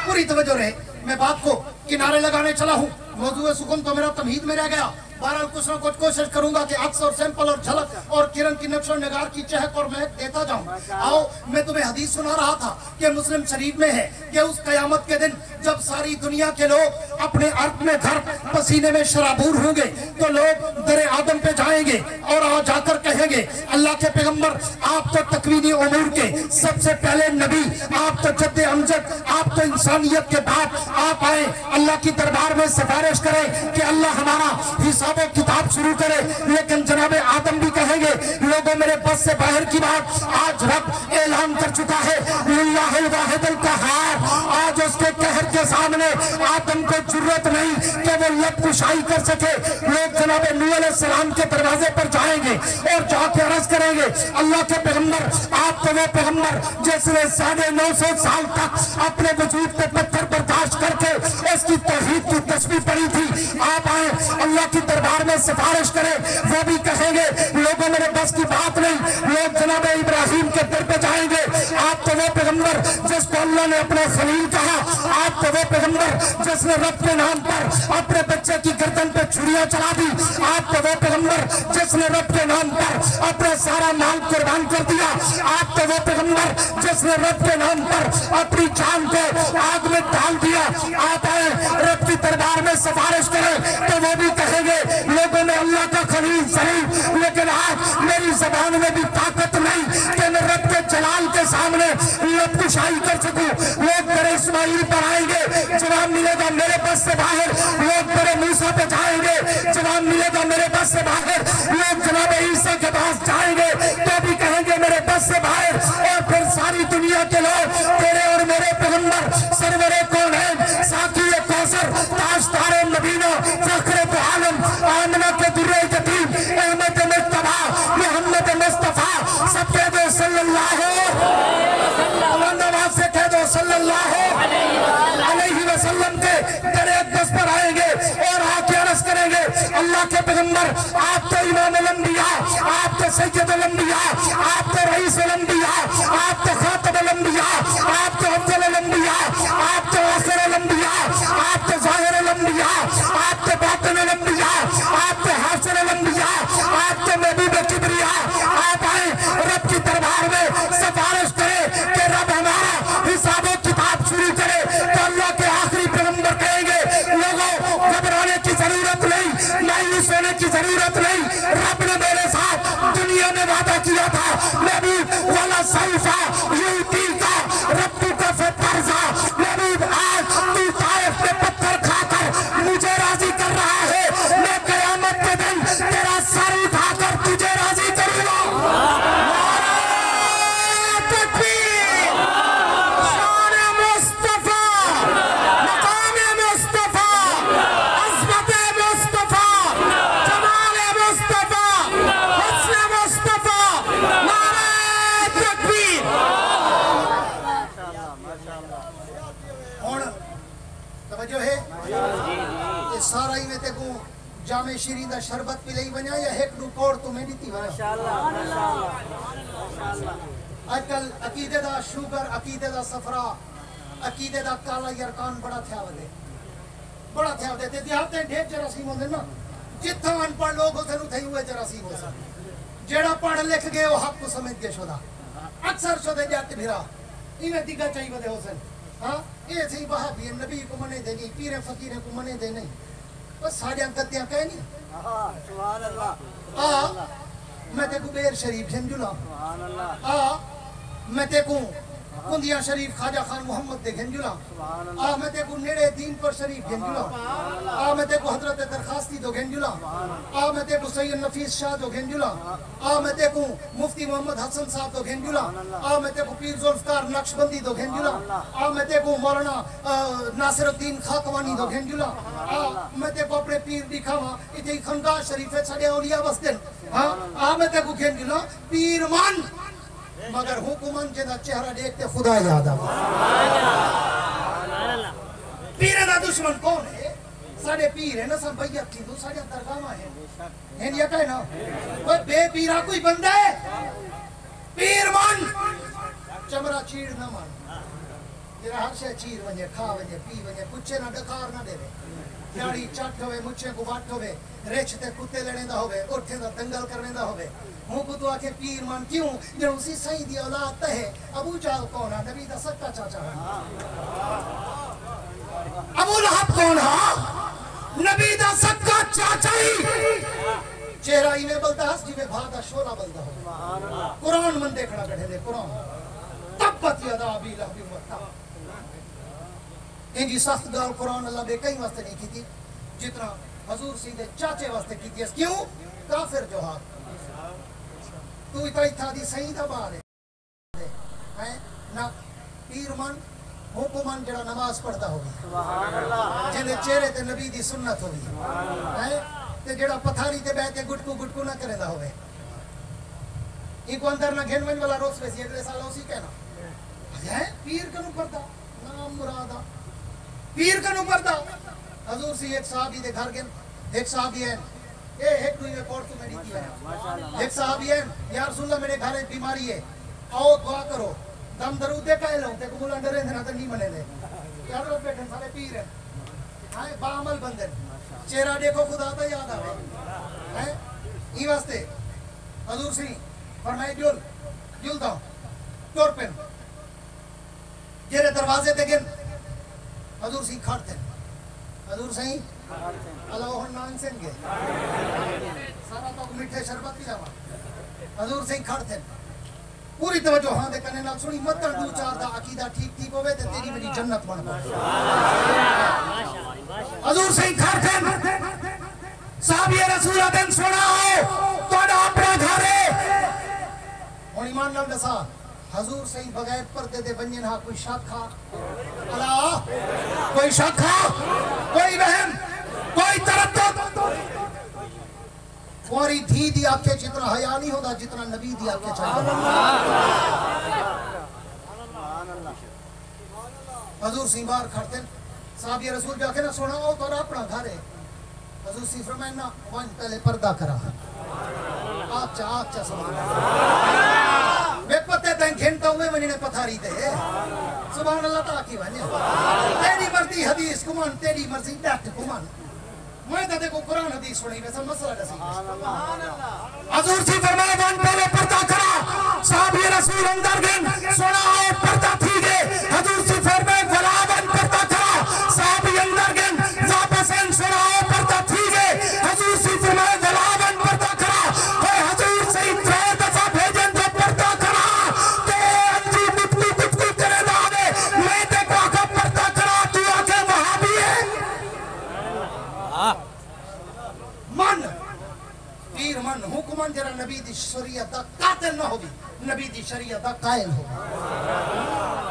[SPEAKER 1] पूरी तवज्जो रहे मैं बात को किनारे लगाने चला हूँ मौजूद सुकून तो मेरा तमहीद में रह गया बहरहाल कुछ ना कुछ कोशिश करूंगा कि अक्स और सैंपल और झलक और किरण की नक्श और निगार की चहक और महक देता जाऊं। आओ मैं तुम्हें हदीस सुना रहा था कि मुस्लिम शरीफ में है कि उस कयामत के दिन जब सारी दुनिया के लोग अपने अर्थ में घर पसीने में शराबूर होंगे तो लोग दरे आदम पे जाएंगे और आ जाकर कहेंगे अल्लाह के पैगंबर आप तो तकवीनी उमूर के सबसे पहले नबी आप तो जद्दे अमजद आप तो इंसानियत के बाप आप आए अल्लाह की दरबार में सिफारिश करें कि अल्लाह हमारा हिसाब किताब शुरू करे। लेकिन जनाबे आदम भी कहेंगे लोगों मेरे बस से बाहर की बात आज रब ऐलान कर चुका है लिल्लाहिल वाहिदिल कहार आज उसके कहर के सामने आदम को जरूरत नहीं कि वो लब कुशाई कर सके। लोग जनाबे नूह अलैहिस्सलाम के दरवाजे पर जाएंगे और जाके अर्ज करेंगे अल्लाह के पैगंबर आप तो वो पैगंबर जिसने 950 साल तक अपने वजूद पे पत्थर बर्दाश्त करके उसकी तौहीद की तस्बीह पढ़ी थी आप आए अल्लाह की दरबार में सिफारिश करें। वो भी कहेंगे लोगों मेरे बस की बात नहीं। लोग जनाब इब्राहिम के दर पे जाएंगे आप तो वो पैगंबर जिसको अल्लाह ने अपना खलील कहा आप तो वो पैगंबर जिसने रब के नाम पर अपने बच्चे की गर्दन पे छुरियां चला दी आप तो वो पैगंबर जिसने रब के नाम पर अपना सारा माल कुर्बान कर दिया आप तो वो पैगंबर जिसने रब के नाम पर अपनी जान को आग में डाल दिया आप आए रब की दरबार में सिफारिश करें तो वो भी कहेंगे लोगों ने अल्लाह का खलील सही लेकिन आज मेरी जबान में भी ताकत नहीं कि मैं रब के जलाल के सामने लबकुशाई कर सकूं। लोग मेरे इस्माइल पर आएंगे जवाब मिलेगा मेरे बस से बाहर। लोग मेरे मूसा पे जाएंगे जवाब मिलेगा मेरे बस से बाहर। लोग जनाब ईसा के पास जाएंगे तो भी कहेंगे मेरे बस से बाहर। और फिर सारी दुनिया के लोग तेरे और मेरे पैगंबर सरवरे कौनैन साकी कौसर ताजदार मदीना फखरे तो आलम आमना के दुर्रे यतीम अहमद मुस्तफा मोहम्मद मुस्तफा सब कह दो सल्लल्लाहु से कह दो सल्लल्लाहु अलैहि वसल्लम के दरे दस पर आएंगे और आके अर्ज करेंगे अल्लाह के पैगंबर आप तो इमाम अल-अंबिया आप तो सैयद अल-अंबिया आप तो रईस अल-अंबिया आप तो खातम अल-अंबिया आप तो अफजल अल-अंबिया आप तो आखिर अल-अंबिया आप तो ज़ाहिर अल-अंबिया आप तो बातिन अल-अंबिया आप तो हासिर अल-अंबिया आप तो महबूब किबरिया आप आए रब की दरबार में सिफारिश करें कि रब हमारा हिसाब किताब शुरू करे तो अल्लाह के आखिरी पैगंबर कहेंगे लोगों घबराने की जरूरत नहीं मायूस होने की जरूरत नहीं। रब ने मेरे साथ दुनिया में वादा किया था महबूब वाला सौफा यूती का रब्बू का फतरजा महबूब आज तू ताइफ में पत्थर खाकर मुझे राजी कर रहा है मैं कयामत के दिन तेरा सर उठाकर तुझे राजी करूंगा। जामे शीरी दा शरबत पिलाई वञा या एक दू कोड़ तो मैं दी वञा आजकल अकीदे दा शुगर अकीदे दा सफरा अकीदे दा काला यरकान बड़ा थया वदे ते देहाते ढेर जरासीम होंदे ना जिथा अनपढ़ लोग होते नु थई हुए जरासीम होसा जेड़ा पढ़ लिख गए वो हक को समझ के शोदा अक्सर शोदे जात भिरा इने दिगा चाहिए वदे होसन हां ये सही वहाबी नबी को मने दे नहीं पीर फकीर को मने दे नहीं बस साडियां गद्दियां कह नहीं
[SPEAKER 3] हां सुभान अल्लाह
[SPEAKER 1] मैं ते कुबेर शरीफ झंझुला
[SPEAKER 3] सुभान अल्लाह
[SPEAKER 1] मैं ते को कुंदिया शरीफ खाजा खान मोहम्मद दे झंझुला मैं ते को नेड़े दीन पर शरीफ झंझुला मैं ते को हजरत दरखास्ती दो झंझुला मैं ते को सैयद नफीस शाह दो झंझुला मैं ते को मुफ्ती मोहम्मद हसन साहब दो झंझुला मैं ते को पीर जुल्फकार नक्शबंदी दो झंझुला मैं ते को मौलाना नासिरुद्दीन खाकवानी दो झंझुला मैं ते को अपने पीर दिखावा इते खनगाह शरीफ छड़े औलिया बसदन मैं ते को झंझुला पीर मान मगर हुकुमन जेदा चेहरा देखते खुदा याद आवे पीर दा दुश्मन कौन है साडे पीर है ना सब भैया थी दो साडे दरगाह है ये कहे ना ओए बेपीरा कोई बंदा है पीर मान चमड़ा चीड़ ना मान जेरा हर शे चीर वने खा वने पी वने पूछे ना डकार ना देवे दाढ़ी चट होवे मुछे को वाट होवे रेछ ते कुत्ते लेनेदा होवे ओठे दा दंगल करनेदा होवे हूं को तो आके पीर मान क्यों जे उसी सही दी औलाद है अबू जाल कौन है नबी दा सक्का चाचा है अबू लहब कौन है नबी दा सक्का चाचा ही चेहरा इने बलदा हस जिवे भादा शोला बलदा हो सुभान अल्लाह कुरान मन देखना बैठे दे कुरान तब्बत यदा अबी लहब वत्ता इंजी सख्त गाल कुरान अल्लाह बे कई वास्ते नहीं की जितना हजूर सीधे चाचे वास्ते की क्यों काफिर जोहार तू इतना दी सही दा बाल है ना पीर मन हुकुमन जड़ा नमाज पढ़ता होगी सुभान अल्लाह जिने चेहरे ते नबी दी सुन्नत होगी है ते जड़ा पथारी ते बैठ के गुटकू ना करेंदा होवे इको अंदर ना घेन वन वाला रोज वैसी अगले साल उसी कहना है पीर कनु पड़ता नाम मुरादा पीर कनु पड़ता हजूर सी एक साहबी दे घर गए एक साहबी है ए एक दुई में कोर्ट तो मेरी दिया माशाल्लाह एक साहबी है या रसूलुल्लाह मेरे घर एक बीमारी है आओ दुआ करो दम दरूद दे कह लो ते कुमुला डरे ना तो नहीं मने दे यार लोग बैठे सारे पीर है हां बामल बंदे चेहरा देखो खुदा दा याद आवे हैं ई वास्ते हजूर सी फरमाए जुल दो तोर पे जेरे दरवाजे ते गिन हजूर सी खड़ते हजूर सही अल्लाह हो नाम सेंगे सारा तो मीठे शरबत पी जावा हजूर सही खड़ते पूरी तवज्जो हां दे कने नाल सुनी मत दू चार दा अकीदा ठीक होवे ते तेरी मेरी जन्नत बन माशाअल्लाह हजूर सही खड़ते साहब ये रसूल दिन सुनाओ तोड़ा अपना घर है और ईमान नाल दसा हजूर सही बगैर पर्दे दे वंजन हा कोई शक खा अल्लाह कोई शक खा कोई वहम कोई तरद्दुद कोरी धी दी आंखें जितना हया नहीं होता जितना नबी दी आंखें चाहिए हजूर सी बाहर खड़ते साहब ये रसूल जाके ना सुना ओ तोरा अपना घर है हजूर सी फरमाए ना वन पहले पर्दा करा आचा सुभान अल्लाह वे पते तन घंटा हुए मने पथारी ते सुभान अल्लाह ता की वने तेरी मर्जी हदीस कुमान तेरी मर्जी डट कुमान मैं तो देखो कुरान हदीस सुनी वैसा मसला दसी सुभान अल्लाह हजूर सी फरमाए वन पहले पर्दा करा साहब ये रसूल अंदर गए सुना है पर्दा थी गए हजूर सी फरमाए वला वन पर्दा करा साहब ये अंदर गए वापस इन सुना है पर्दा थी गए हजूर सी फरमाए वला वन पर्दा करा ओए हजूर सही त्रै दफा भेजन तो पर्दा करा ते अंजी दुक्की करे ना दे मैं ते को का पर्दा करा तू आके वहाबी है मन पीर मन हुकुमन जरा नबी दी शरीयत दा कातिल ना होगी नबी दी शरीयत दा कायल होगी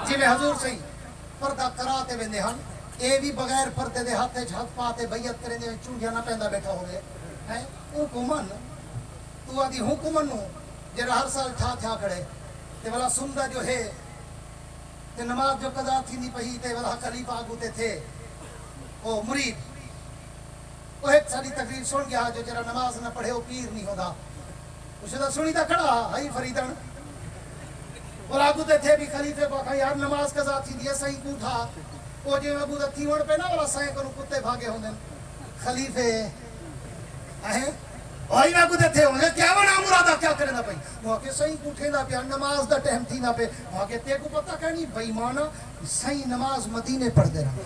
[SPEAKER 1] जिवें हजूर सही पर्दा कराते वेंदे हन ए भी बगैर पर्दे दे हाथ च हाथ पाते बैयत करेंदे चूंडिया ना पैंदा बैठा होवे हैं हुकुमन तू आदी हुकुमन नु जरा हर साल ठा खड़े ते वाला सुनदा जो है ते नमाज जो कदा थी नहीं पही ते वाला खलीफा आगू ते थे ओ मुरीद ओ वो एक सारी तकरीर सुन गया जो जरा नमाज ना पढ़े वो पीर नहीं होता उसे तो सुनी था खड़ा हई फरीदन और आगू ते थे भी खलीफे को कहा यार नमाज का जाती दिए सही कूठा वो जे अबू दा तीवण पे ना वाला सही को कुत्ते भागे होंदे खलीफे हैं ओई ना कुते थे होंगे क्या बना मुरादा क्या करे ना भाई वो के सही कूठे ना पे नमाज दा टाइम थी ना पे वो के ते को पता कहनी बेईमाना सही नमाज मदीने पढ़ दे रहा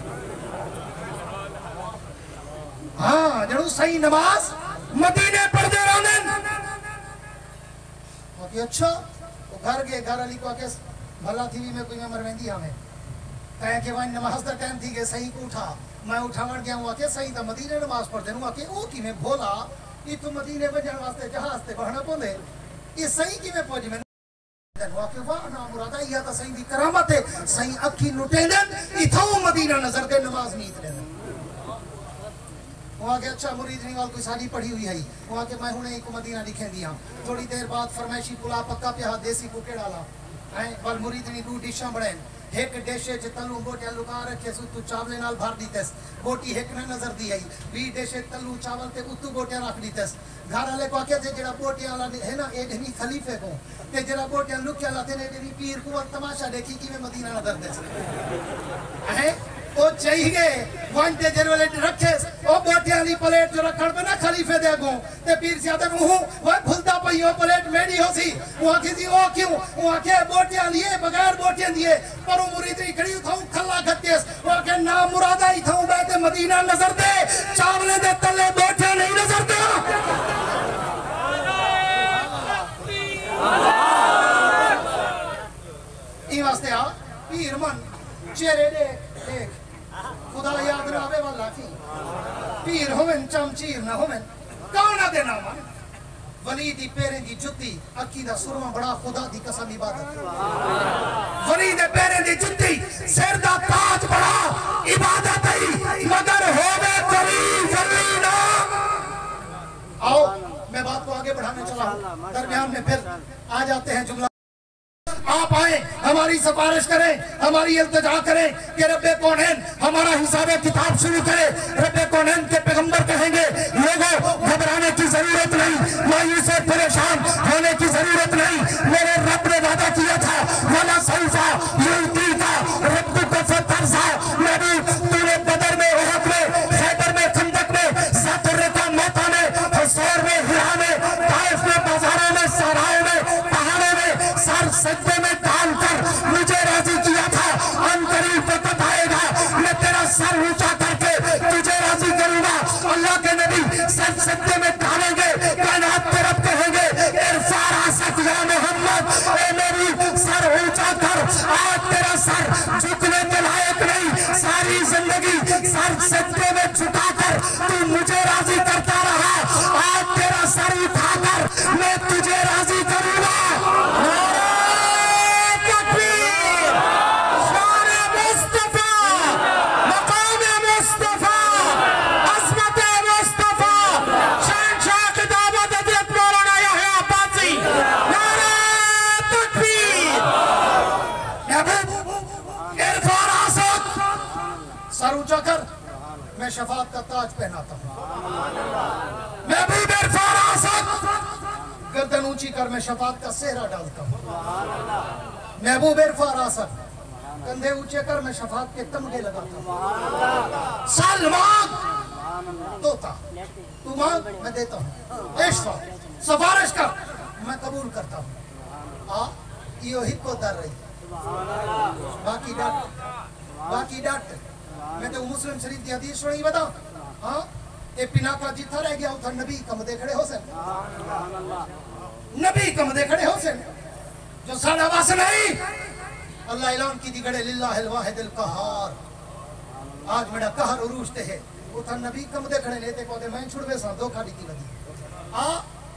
[SPEAKER 1] हाँ जरूर सही नमाज मदीने पढ़ दे रहा वो के अच्छा वो घर के घर वाली को के भला थी भी में कोई में मरवेंदी हमें कहे के वहां नमाज दा टाइम थी के सही को उठा मैं उठावण गया हुआ के सही दा मदीने नमाज पढ़ देनु के ओ की में भोला ये तो मदीने बजण वास्ते जहाज ते बहना पोंदे ये सही की में पहुंच में के वाह ना मुरादा या तो सही दी करामत है सही अखी लुटेंदन इथो मदीना नजर दे नमाज नीत ले वहां के अच्छा मुरीदनी वाल कोई सारी पढ़ी हुई है वहां के मैं हुने को मदीना लिखे दिया थोड़ी देर बाद फरमाइशी पुला पक्का पे देसी कुके डाला है बल मुरीदनी दू डिशा बणे एक देशे च तलू बोटिया लुका रखे सु तू चावले नाल भर दीतेस बोटी एक न नजर दी आई 20 देशे तलू चावल ते उतू बोटिया रख दीतेस घर वाले को के जेड़ा बोटिया वाला है ना ए ढनी खलीफे को ते जेड़ा बोटिया लुकिया लाते ने ढनी पीर को तमाशा देखी कि में मदीना नजर देस है ओ चाहिए वांटे जेर वाले रखे ओ बोटिया वाली प्लेट जो रखण पे ना खलीफे दे गो ते पीर से आदन वो भूलता पई ओ प्लेट मेडी होसी वो आखी जी ओ क्यों वो आखे बोटिया लिए बगैर बोटिया दिए पर मुरीदी खड़ी थाऊ खल्ला खत्तेस वो के ना मुरादा ही थाऊ बैठे मदीना नजर दे चावले दे तले बोटिया नहीं नजर दे ई वास्ते आ पीर मन चेहरे देख खुदा याद ना आवे वाला की पीर होवन चमचीर ना होवन कौन दे ना मन वली दी पैरे दी जुत्ती अक्की दा सुरमा बड़ा खुदा दी कसम इबादत वली दे पैरे दी जुत्ती सिर दा ताज बड़ा इबादत है मगर होवे करीब वली ना आओ मैं बात को आगे बढ़ाने चला हूं दरमियान में फिर आ जाते हैं जुमला आप आए हमारी सिफारिश करें हमारी इल्तिजा करें कि रब्बे कौनैन हमारा हिसाब किताब शुरू करे रब्बे कौनैन के पैगंबर कहेंगे लोगों घबराने की जरूरत नहीं मायूस परेशान होने की जरूरत नहीं मेरे रब ने वादा किया था वाला सौफा यूती का रब्बु को फतरसा नबी तूने बदर में उहद में खैबर में खंदक में सतरे का मौता में हसौर में हिरा में ताइफ में बाजारों में सरायों में पहाड़ों में सर सजदे में डालकर मुझे राजी किया था अनकरीब वक्त आएगा मैं तेरा सर ऊंचा करके तुझे राजी करूंगा अल्लाह के नबी सर सजदे में डालेंगे कायनात पे रब कहेंगे इरफा रासक या मोहम्मद ए मेरी सर ऊंचा कर आज तेरा सर झुकने के लायक नहीं सारी जिंदगी सर सजदे में झुकाकर तू मुझे राजी करता रहा आज तेरा सर उठाकर मैं तुझे राजी करूंगा मैं शफात का ताज पहनाता हूँ महबूब गर्दन ऊंची कर मैं शफात का सेहरा डालता हूँ महबूब रासत कंधे ऊंचे कर मैं शफात के तमगे लगाता हूँ सलमान तोता तू मांग मैं देता हूँ सिफारिश कर मैं कबूल करता हूँ आ यो हिप्पो दर रही बाकी डाट मैं तो मुस्लिम शरीफ की हदीस सुनी बता हां ए पिना का जिथा रह गया उधर नबी कम दे खड़े हो से नबी कम दे खड़े हो से जो सादा वास नहीं अल्लाह ऐलान की दी गड़े लिल्लाहिल वाहिदिल कहार आज मेरा कहर उरूज ते है उधर नबी कम दे खड़े लेते को दे मैं छुड़वे सा धोखा दी लगी आ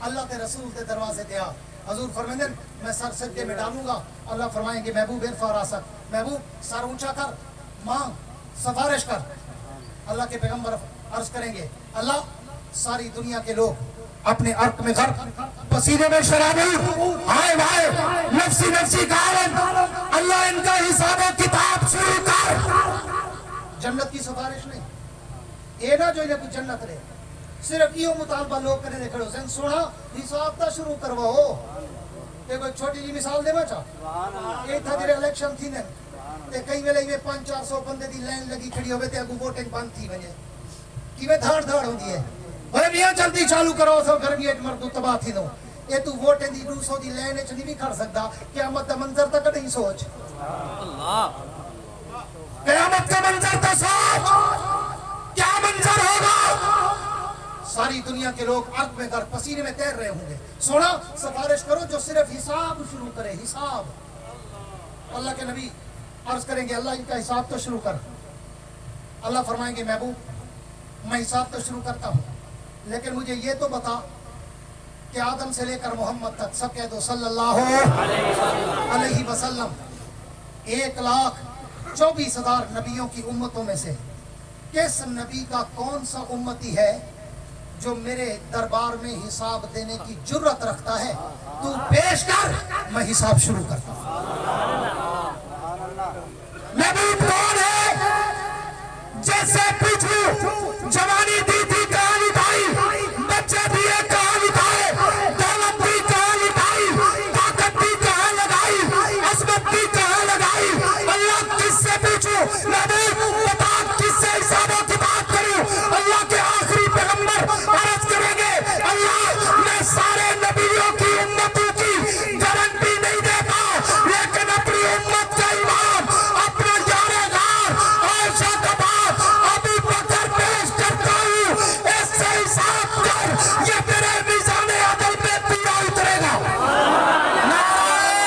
[SPEAKER 1] अल्लाह के रसूल के दरवाजे ते आ हजूर फरमाते मैं सर सजदे में डालूंगा अल्लाह फरमाएंगे महबूब इरफा रासक महबूब सर ऊंचा कर मांग सिफारिश कर अल्लाह के पैगंबर अर्ज करेंगे अल्लाह सारी दुनिया के लोग अपने अर्क में घर पसीने में शराबी हाय भाई नफसी नफसी का अल्लाह इनका हिसाब किताब शुरू कर जन्नत की सिफारिश नहीं ये ना जो इन्हें कुछ जन्नत रहे सिर्फ यो मुतालबा लोग करे खड़ो से सोना हिसाब ता शुरू करवाओ। ते कोई छोटी जी मिसाल देवा चा ये था जेरे इलेक्शन थी ने ते कई वेले में 500-400 बंदे दी लाइन लगी खड़ी होवे ते अगू वोटिंग बंद थी वने किवे धाड़ धाड़ होंदी है। ओए मियां जल्दी चालू करो सो गर्मी एट मर तू तबाह थी नो ये तू वोट दी 200 दी लाइन च नहीं भी खड़ सकदा। क़यामत दा मंजर तक नहीं सोच
[SPEAKER 4] अल्लाह
[SPEAKER 2] क़यामत का मंजर तो सोच क्या मंजर होगा।
[SPEAKER 1] सारी दुनिया के लोग आग में गर पसीने में तैर रहे होंगे। सोना सिफारिश करो जो सिर्फ हिसाब शुरू करे हिसाब। अल्लाह के नबी अर्ज करेंगे अल्लाह इनका हिसाब तो शुरू कर। अल्लाह फरमाएंगे महबूब मैं हिसाब तो शुरू करता हूँ लेकिन मुझे ये तो बता कि आदम से लेकर मोहम्मद तक सब कह दो सल्लल्लाहु अलैहि वसल्लम 1,24,000 नबियों की उम्मतों में से किस नबी का कौन सा उम्मती है जो मेरे दरबार में हिसाब देने की जुर्रत रखता है। तू पेश कर मैं हिसाब शुरू करता हूं।
[SPEAKER 2] नबी कौन है जैसे पूछूं जवानी दी थी कहां लुटाई, बच्चे दिए कहां लुटाए, दौलत दी कहां लुटाई, ताकत दी कहां लगाई, अजमत दी कहां लगाई। अल्लाह किससे पूछूं नबी बता किससे हिसाब किताब करूं। अल्लाह के आखिरी पैगंबर अर्ज करेंगे अल्लाह मैं सारे नबियों की उम्मतों की गारंटी नहीं देता लेकिन अपनी उम्मत का इमाम अपना यारेगार आयशा का बाप अबू बकर पेश करता हूं। इससे हिसाब कर ये तेरे मीज़ान अदल पे पूरा उतरेगा। नारे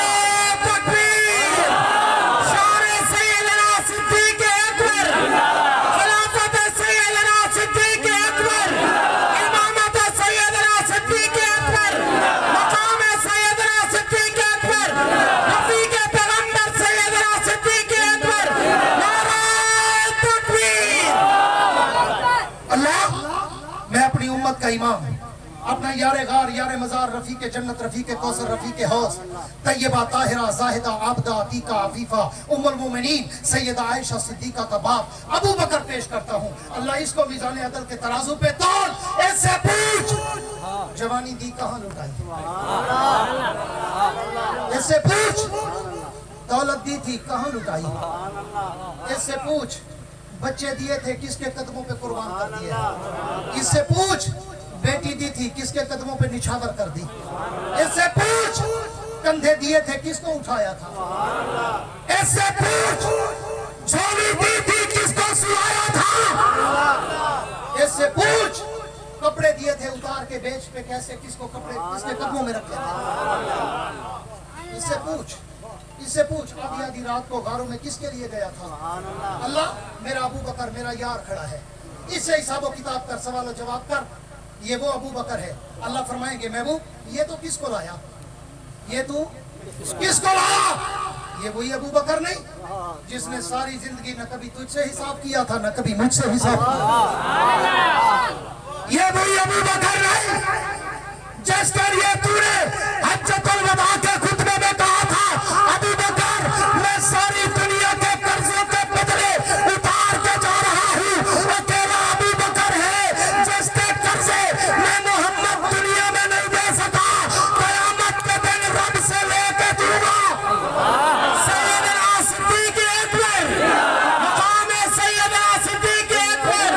[SPEAKER 2] तकबीर, शान सैयदना सिद्दीक़ अकबर, खिलाफत सैयदना सिद्दीक़ अकबर, इमामत सैयदना सिद्दीक़ अकबर, मकाम सैयदना सिद्दीक़ अकबर, रफ़ीक़ पैगंबर सैयदना सिद्दीक़ अकबर। नारे तकबीर।
[SPEAKER 1] अल्लाह मैं अपनी उम्मत का इमाम अपना यारे गार यारे मजार रफीक जन्नत रफीक कौसर रफीक हौस तैयबा ताहिरा जाहिदा आबदा अतीका अफीफा उम्मुल मोमिनीन सैयदा आयशा सिद्दीका का बाप अबू बकर पेश करता हूँ। अल्लाह इसको मीज़ान अदल के तराजू पे तोल। इससे पूछ जवानी दी कहाँ लुटाई, इससे पूछ दौलत दी थी कहाँ लुटाई, इससे पूछ बच्चे दिए थे किसके कदमों पे कुर्बान कर दिए, इससे पूछ बेटी दी थी किसके कदमों पे निछावर कर दी, इससे पूछ कंधे दिए थे किसको उठाया था,
[SPEAKER 2] इससे पूछ झोली दी थी किसको सुलाया था।
[SPEAKER 1] इससे पूछ कपड़े दिए थे उतार के बेच पे कैसे किसको कपड़े किसके कदमों में रखे थे। इससे पूछ इससे पूछ आधी आधी रात को गारों में किसके लिए गया था। अल्लाह मेरा अबू बकर मेरा यार खड़ा है इससे हिसाब किताब कर सवाल और जवाब कर। ये वो अबू बकर है। अल्लाह फरमाएंगे महबूब ये तो किसको लाया, ये तू किसको लाया। ये वही अबू बकर नहीं जिसने सारी जिंदगी न कभी तुझसे हिसाब किया था न कभी मुझसे हिसाब किया।
[SPEAKER 2] ये वही अबू बकर नहीं जिसके लिए तूने हज्जतुल वदा के खुतबे में कहा था अबू बकर मैं सारी दुनिया के कर्जों के बदले उतार के जा रहा हूँ। अकेला अबू बकर है जिसके कर्जे मैं मोहम्मद दुनिया में नहीं दे सका, क़यामत के दिन रब से लेके दूंगा। सैयदना सिद्दीक़ अकबर, मकाम सैयदना सिद्दीक़ अकबर,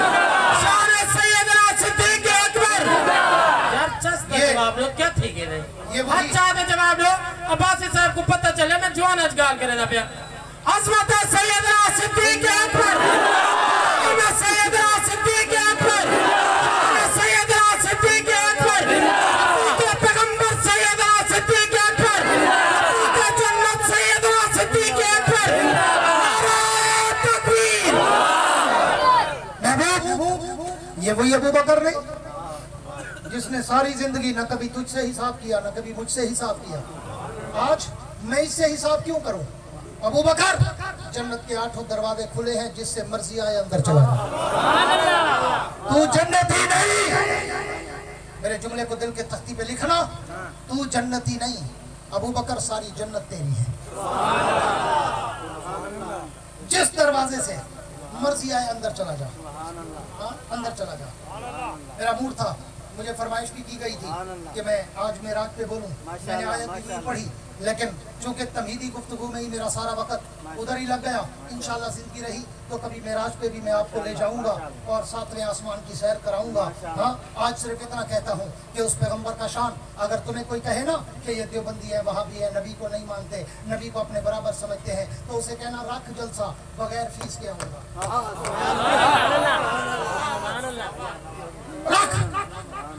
[SPEAKER 2] शान सैयदना सिद्दीक़ अकबर।
[SPEAKER 4] यार चस्त जवाब लो क्या ठीक है
[SPEAKER 1] ये वही
[SPEAKER 4] अच्छा तो जवाब लो। अब्बासी साहब को पता चले मैं जवान अजगार करे ना पिया
[SPEAKER 2] अज़मत सैयदना सिद्दीक़ अकबर, सैयदना सिद्दीक़ अकबर, सैयदना सिद्दीक़ अकबर, पैगंबर सैयदना सिद्दीक़ अकबर, जन्नत सैयदना सिद्दीक़ अकबर। नारे तकबीर।
[SPEAKER 1] महबूब ये वही अबू बकर नहीं जिसने सारी जिंदगी न कभी तुझसे हिसाब किया न कभी मुझसे हिसाब किया। आज मैं इससे हिसाब क्यों करूं। अबू बकर जन्नत के 8 दरवाजे खुले हैं जिससे मर्जी आए अंदर चला जा। तू जन्नती नहीं। मेरे जुमले को दिल के तख्ती पे लिखना। तू जन्नती नहीं अबू बकर सारी जन्नत तेरी है। जिस दरवाजे से मर्जी आए अंदर चला जा। हाँ, अंदर चला जा। मेरा मूड था, मुझे फरमाइश भी की गई थी कि मैं आज मेराज पे बोलूं। मैंने आयत भी नहीं पढ़ी, लेकिन चूंकि तमहीदी गुफ्तगू में ही मेरा सारा वक्त उधर ही लग गया। इंशाल्लाह जिंदगी रही तो कभी मेराज पे भी मैं आपको ले जाऊंगा और सातवें आसमान की सैर कराऊंगा। हाँ, आज सिर्फ इतना कहता हूँ कि उस पैगम्बर का शान, अगर तुम्हें कोई कहे ना कि ये देवबंदी है, वहाबी है, नबी को नहीं मानते, नबी को अपने बराबर समझते हैं, तो उसे कहना रख जलसा, बगैर फीस के आऊंगा। रख,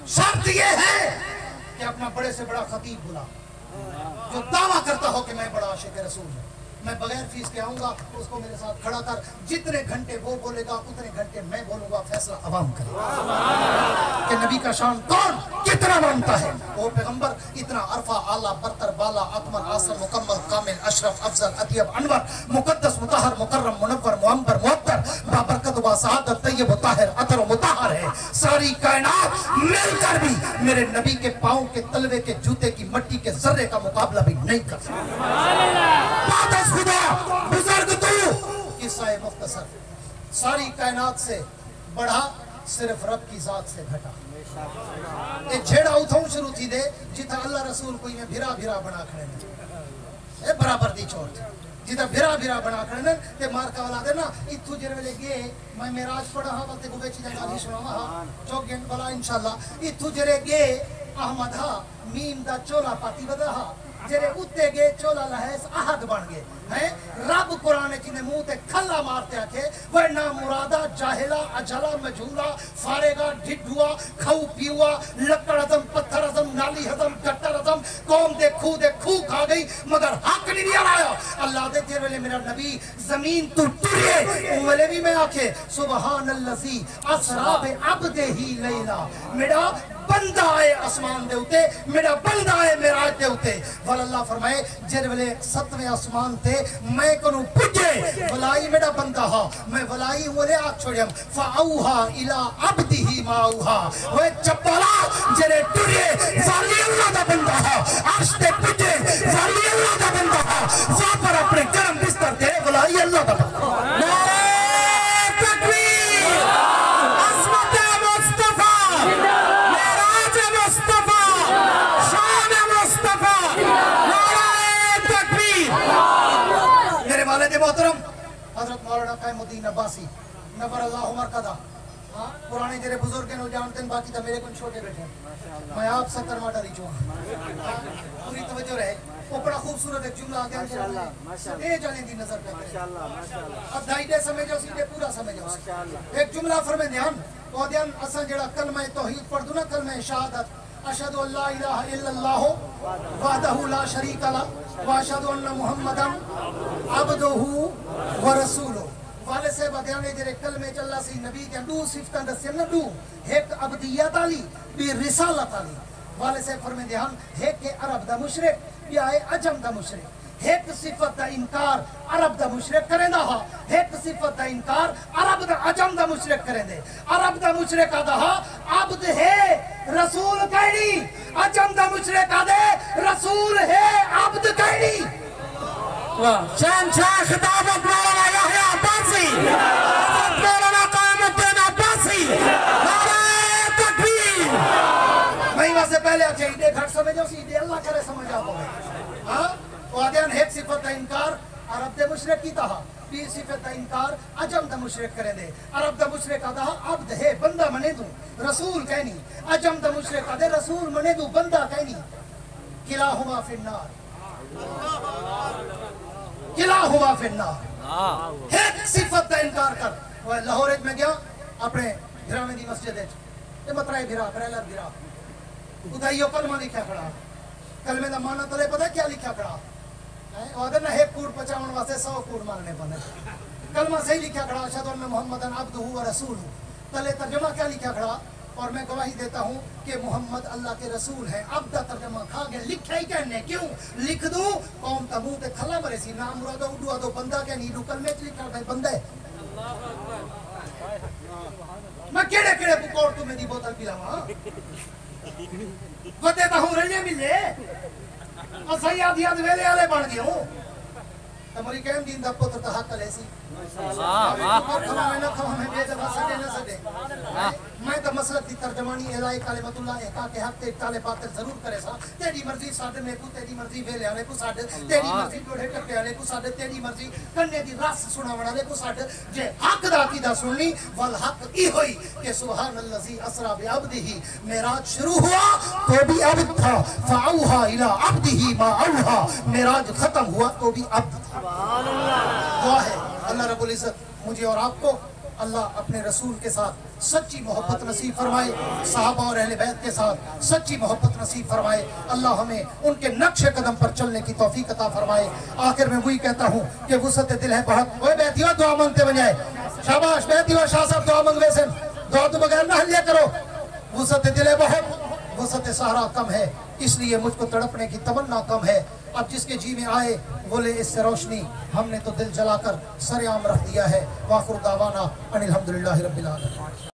[SPEAKER 1] शर्त ये है कि अपना बड़े से बड़ा खतीब बुला जो दावा करता हो कि मैं बड़ा आशिक रसूल हूँ, मैं बगैर फीस के आऊंगा, उसको मेरे साथ खड़ा कर, जितने घंटे वो बोलेगा उतने घंटे मैं बोलूंगा, फैसला अवाम करेगा कि नबी का शान कौन कितना मानता है। वो पैगंबर इतना अरफा, आला, बरतर, बाला, अकमल, आसर, मुकम्मल, कामिल, अशरफ, अफजल, अतियब, अनवर, मुकद्दस, मुतहर, मुकर्रम, मुनव्वर, मुअम्बर, मुअत्तर, बाबरकत, बासआदत, तय्यब, ताहिर, अतर, मुतहर है। सारी कायनात मिलकर भी मेरे नबी के पांव के तलवे के जूते की मट्टी के जर्रे का मुकाबला भी नहीं कर सकता। खुदा बुजुर्ग तू, किस्सा मुख्तसर, सारी कायनात से बढ़ा, सिर्फ रब की जात से घटा। एक छेड़ा उठाऊं शुरू थी दे जिथा अल्लाह रसूल कोई में भिरा भिरा बना खड़े ने, ए बराबर दी छोड़ जिथा भिरा भिरा बना खड़े ने ते मार्का वाला दे ना इथु जेरे वेले गे मैं मेराज पढ़ा हा ते गुबे चीज गाली सुनावा हा चौक वाला इंशाल्लाह। इथु जेरे गे अहमद हा मीम दा चोला पाती बदा हा जेरे उत्ते गे चोला लहस आहद बन गए हैं। रब कुरान जिने मुंह ते खल्ला मारते आखे वह ना मुरादा जाहिला अजला मजूला फारेगा ढिडुआ खाऊ पीवा लकड़ हजम पत्थर हजम नाली हजम गट्टर हजम कौम दे खू खा गई मगर हक नहीं आया। अल्लाह दे तेरे वेले मेरा नबी जमीन तू टुरे वेले भी मैं आखे सुबहानल्लज़ी असरा बि अब्दिही लैला, मेरा बंदा है आसमान दे उते, मेरा बंदा है मेराज दे उते। वल अल्लाह फरमाए जेरे वेले सतवें आसमान थे मैं कोनु पुजे वलाई मेरा बंदा हा, मैं वलाई ओले आख छोड़म फाउहा इला अब्दिही माउहा। ओए चप्पला जेरे टुरे वाली अल्लाह दा बंदा हा, अर्श ते पुजे वाली अल्लाह दा बंदा हा, वहां पर अपने गर्म बिस्तर दे वलाई अल्लाह दा बंदा। नारे तकबीर, अस्मत मुस्तफा, मेराज मुस्तफा, शान मुस्तफा, नारे तकबीर। मेरे वालिद मोहतरम हजरत मौलाना क़यामुद्दीन अब्बासी नबर अल्लाह मरकदा, हाँ पुराने जेरे बुजुर्ग ने जानते हैं, बाकी तो मेरे कुछ छोटे बैठे मैं आप 70 माडा रिचो पूरी तवज्जो रहे। वो बड़ा खूबसूरत एक जुमला आ गया ए जाने दी नजर पे माशाल्लाह। अब दाइदे समझो सीधे पूरा समझो माशाल्लाह। एक जुमला फरमे ध्यान ओ ध्यान असा जेड़ा कलमा तौहीद पढ़ दो ना, कलमा शहादत अशहदु अल्ला इलाहा इल्लल्लाह वहदहु ला शरीका ला व अशहदु अन्ना मुहम्मदन अब्दुहु व रसूलुहु वाले से बयाने जेरे कलमे चल्ला सी नबी के दो सिफतां दस्से न दो, एक अब्दियत वाली बी रिसालत वाली। वाले से फरमे ध्यान है के अरब दा मुशरिक या है अजम दा मुशरिक, एक सिफत दा इनकार अरब दा मुशरिक करेंदा हा, एक सिफत दा इनकार अरब दा अजम दा मुशरिक करेंदे। अरब दा मुशरिक आदा हा अब्द है रसूल कहनी, अजम दा मुशरिक आदे रसूल है अब्द कहनी। वाह शहंशाह खिताबत मौलाना यहया अब्बासी, मौलाना क़यामुद्दीन अब्बासी, नारे तकबीर। महीना से पहले अच्छे इधे घट समझो सीधे अल्लाह करे समझ आपको। हाँ तो आदियान एक सिफत दा इनकार अरब दे मुशरिक की तहा, बी सिफत दा इनकार अजम दा मुशरिक करे दे। अरब दा मुशरिक आदा अब्द है बंदा मने दू रसूल कहनी, अजम दा मुशरिक आदे रसूल मने दू बंदा कहनी। किलाहुमा फिन्नार, किलाहुमा फिन्नार। एक सिफत दा इनकार कर। वो लाहौर में गया अपने भिरावे दी मस्जिद ते मतराए भिरा पहला भिरा उदाइयो कलमा लिखा खड़ा, कलमे दा माना तले पता क्या लिखा खड़ा है, अगर ना एक कूड़ बचावन वास्ते 100 कूड़ मारने पड़े। कलमा सही लिखा खड़ा अशहदु अन्ना मुहम्मदन अब्दुहु व रसूलुहु, तले तर्जुमा क्या लिखा खड़ा और मैं गवाही देता हूँ कि मोहम्मद अल्लाह के रसूल है। अब दा तर्जुमा खा गया, लिखा ही कहने क्यों लिख दूं कौम तबू ते खला मरे सी ना मुरादो उडुआ दो बंदा के नी कल में लिखा भाई बंदा है। मैं केड़े केड़े बुकोड़ तू मेरी बोतल पिलावा वदे ता हूं रले मिले और सही आधी आध वेले वाले बन गए हूं। तो मरी कहम दीन दा पुत्र तो हक लेसी मैं तो मसलक दी तर्जमानी इलाही कालिमतुल्लाह का के हक ते काले बातिल जरूर करे सा तेरी मर्जी साडे में को तेरी मर्जी वेले वाले को साडे तेरी मर्जी डोढ़े टप्पे वाले को साडे तेरी मर्जी कन्ने दी रस सुनावण वाले को साडे जे हक दा कीदा सुननी वल हक ई होई कि सुभानल्लाजी असरा बि अब्दिही मेराज शुरू हुआ तो भी अब्द था फाऊहा इला अब्दिही मा औहा मेराज खत्म हुआ तो भी अब्द था। दुआ है अल्लाह रब्बुल इज्जत मुझे और आपको अल्लाह अपने रसूल के साथ सच्ची मोहब्बत नसीब फरमाए, सहाबा और अहले बैत के साथ सच्ची मोहब्बत नसीब फरमाए। अल्लाह हमें उनके नक्शे कदम पर चलने की तौफीक अता फरमाए। आखिर में वही कहता हूँ कि वुसअत दिल है बहुत। ओए बैठियो दुआ मांगते बजाए, शाबाश बैठियो शाह साहब दुआ मांगवे से दुआ तो बगैर ना हल्ले करो। वुसअत दिल है बहुत, वुसअत सहरा कम है, इसलिए मुझको तड़पने की तमन्ना कम है। अब जिसके जी में आए बोले इससे रोशनी, हमने तो दिल जलाकर सरेआम रख दिया है। वाखिर दावाना अनिल हम्दुलिल्लाहि रब्बिल आलमीन।